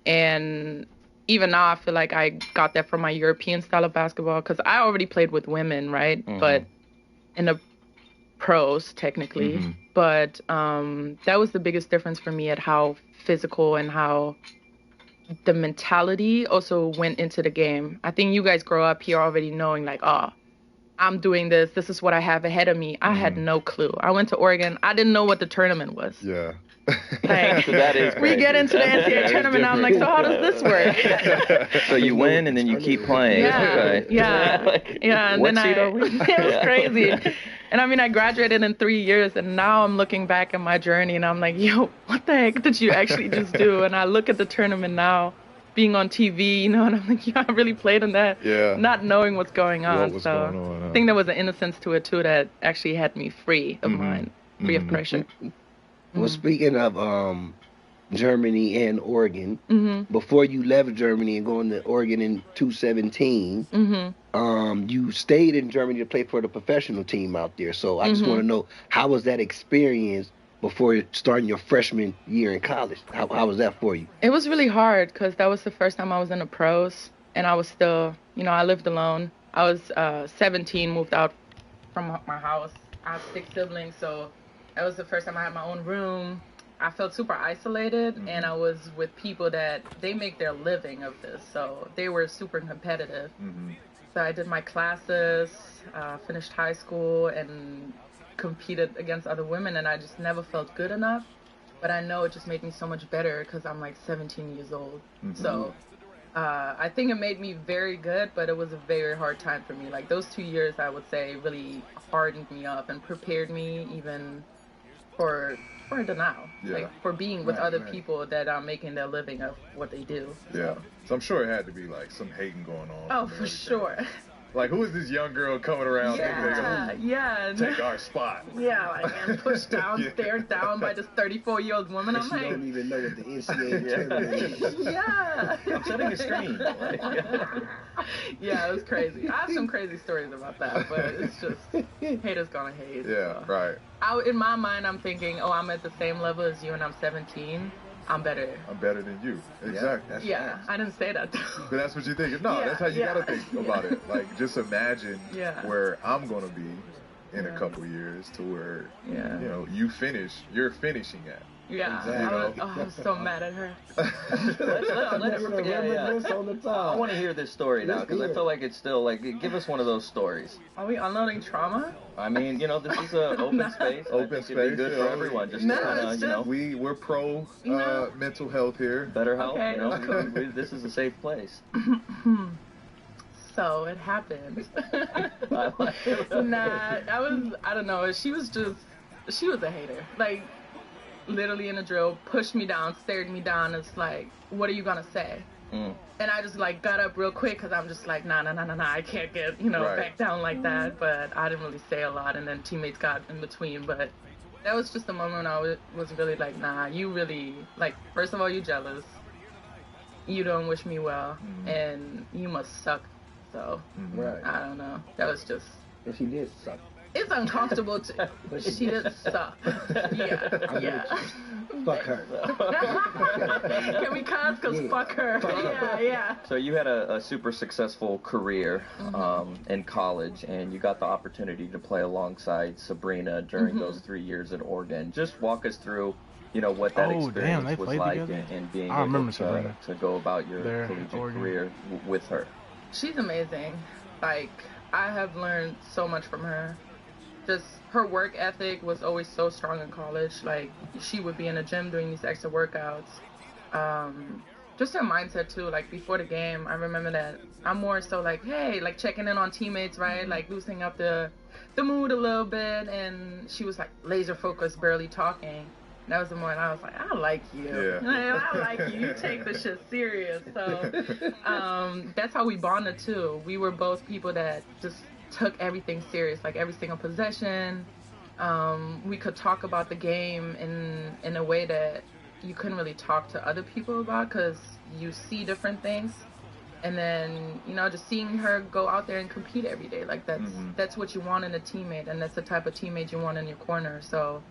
And even now, I feel like I got that from my European style of basketball because I already played with women, right? But in the pros, technically. But that was the biggest difference for me at how physical and how the mentality also went into the game. I think you guys grow up here already knowing like, oh, I'm doing this. This is what I have ahead of me. I had no clue. I went to Oregon. I didn't know what the tournament was. Yeah. Like, So that is we get into the NCAA tournament, and I'm like, so how does this work? So you win and then you keep playing. Yeah, Okay. yeah. And What then seed are we? it was crazy. And I mean, I graduated in 3 years, and now I'm looking back at my journey, and I'm like, yo, what the heck did you actually just do? And I look at the tournament now, being on TV, you know, and I'm like, yeah, I really played in that, not knowing what's going on. What was going on, huh? I think there was an innocence to it, too, that actually had me free of mind, free of pressure. Well, speaking of Germany and Oregon, before you left Germany and going to Oregon in 2017, you stayed in Germany to play for the professional team out there. So I just want to know, how was that experience before starting your freshman year in college? How was that for you? It was really hard because that was the first time I was in the pros, and I was still, you know, I lived alone. I was 17, moved out from my house. I have 6 siblings, so that was the first time I had my own room. I felt super isolated, and I was with people that they make their living of this, so they were super competitive. So I did my classes, finished high school, and competed against other women, and I just never felt good enough. But I know it just made me so much better because I'm like 17 years old. So I think it made me very good, but it was a very hard time for me. Like those 2 years, I would say, really hardened me up and prepared me even for the now, like for being with other people that are making their living of what they do. Yeah. So I'm sure it had to be like some hating going on. Oh, for sure. Like, who is this young girl coming around? Take our spot. Yeah, like, and pushed down, stared down by this 34-year-old woman. I'm like, she don't even know what the NCAA tournament is. Yeah. I'm setting a screen. Yeah, it was crazy. I have some crazy stories about that, but it's just haters gonna hate. Yeah, right. In my mind, I'm thinking, oh, I'm at the same level as you and I'm 17. I'm better. I'm better than you. Exactly. Yeah, I didn't say that though. But that's what you think. No, that's how you gotta think about it. Like, just imagine where I'm gonna be in a couple years to where you know you're finishing at. Yeah, Exactly. I was so mad at her. I want to hear this story now because I feel like it's still like, give us one of those stories. Are we unloading trauma? I mean, you know, this is an open space. Open space. It'd be good for everyone. Just to kind of, you know. We're pro mental health here. Better health. Okay. You know, this is a safe place. So it happened. I don't know. She was a hater. Like, literally in a drill, pushed me down, stared me down. It's like, what are you gonna say? And I just like got up real quick because I'm just like, nah, I can't get, back down like that. But I didn't really say a lot, and then teammates got in between. But that was just a moment when I was really like, nah, you really, like, first of all, you jealous. You don't wish me well, and you must suck. So, I don't know. That was just... And she did suck. It's uncomfortable to... She did suck. Yeah. Fuck her. Can we cuss? Because fuck her. Yeah. So you had a super successful career in college, and you got the opportunity to play alongside Sabrina during those 3 years at Oregon. Just walk us through, what that experience was like and being able to go about your collegiate career with her. She's amazing. Like, I have learned so much from her. Just her work ethic was always so strong in college. Like, she would be in the gym doing these extra workouts. Just her mindset too. Like, before the game, I remember that I'm more so like, hey, like checking in on teammates, right? Like loosening up the mood a little bit. And she was like laser focused, barely talking. That was the moment I was like, I like you. Yeah. I like you. You take this shit serious. So that's how we bonded too. We were both people that just took everything serious, like every single possession. We could talk about the game in a way that you couldn't really talk to other people about because you see different things. And then, you know, just seeing her go out there and compete every day, like that's what you want in a teammate, and that's the type of teammate you want in your corner. So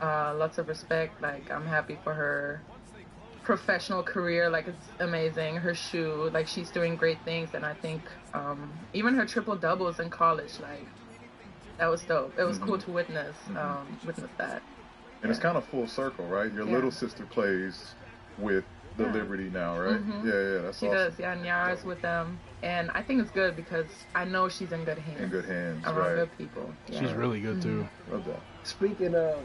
lots of respect. Like, I'm happy for her professional career. Like, it's amazing. Her shoe, like, she's doing great things. And I think even her triple doubles in college, like, that was dope. It was cool to witness that. And it's kind of full circle, right? Your little sister plays with the Liberty now, right? Yeah, that's she awesome. Does, yeah. Nyara's with them. And I think it's good because I know she's in good hands. In good hands, around right. good people. Yeah. She's really good, too. Love that. Speaking of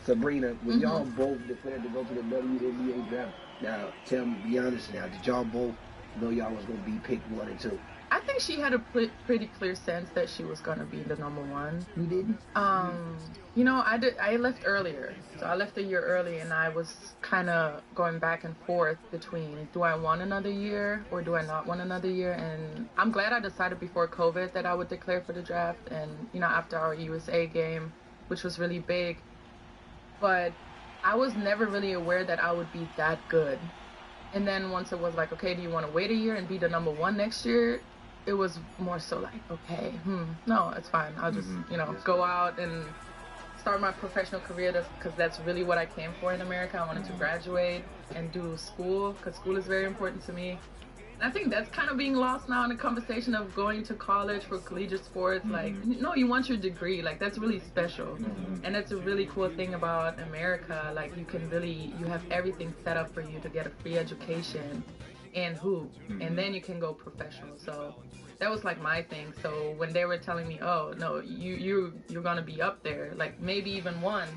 Sabrina, when y'all both declared to go to the WNBA draft, now, tell me, be honest now, did y'all both know y'all was going to be picked 1 and 2? I think she had a pretty clear sense that she was going to be the number 1. You didn't? You know, I left earlier. So I left a year early, and I was kind of going back and forth between, do I want another year or do I not want another year? And I'm glad I decided before COVID that I would declare for the draft. And, you know, after our USA game, which was really big. But I was never really aware that I would be that good. And then once it was like, okay, do you want to wait a year and be the number 1 next year? It was more so like, okay, no, it's fine. I'll just, you know, go out and start my professional career because that's really what I came for in America. I wanted to graduate and do school because school is very important to me. And I think that's kind of being lost now in the conversation of going to college for collegiate sports. Like, no, you want your degree. Like, that's really special. And that's a really cool thing about America. Like, you have everything set up for you to get a free education and hoop. And then you can go professional. So that was like my thing. So when they were telling me, oh, no, you're going to be up there, like maybe even 1,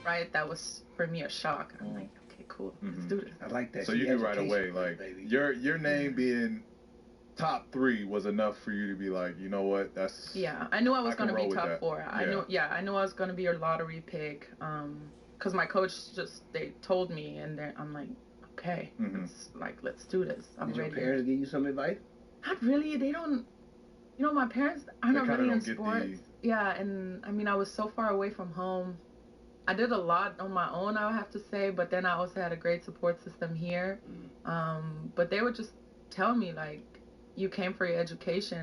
right? That was, for me, a shock. I'm like, okay, cool. Let's do this. I like that. So you knew right away, like, your name being top 3 was enough for you to be like, you know what, that's... Yeah, I knew I was going to be top 4. Yeah. I knew I was going to be a lottery pick. Because my coach they told me, and I'm like, okay, let's do this. I'm ready. Did your parents give you some advice? Not really. They don't. You know, my parents are not really in sports. Yeah, and I mean, I was so far away from home. I did a lot on my own, I would have to say, but then I also had a great support system here. But they would just tell me, like, you came for your education.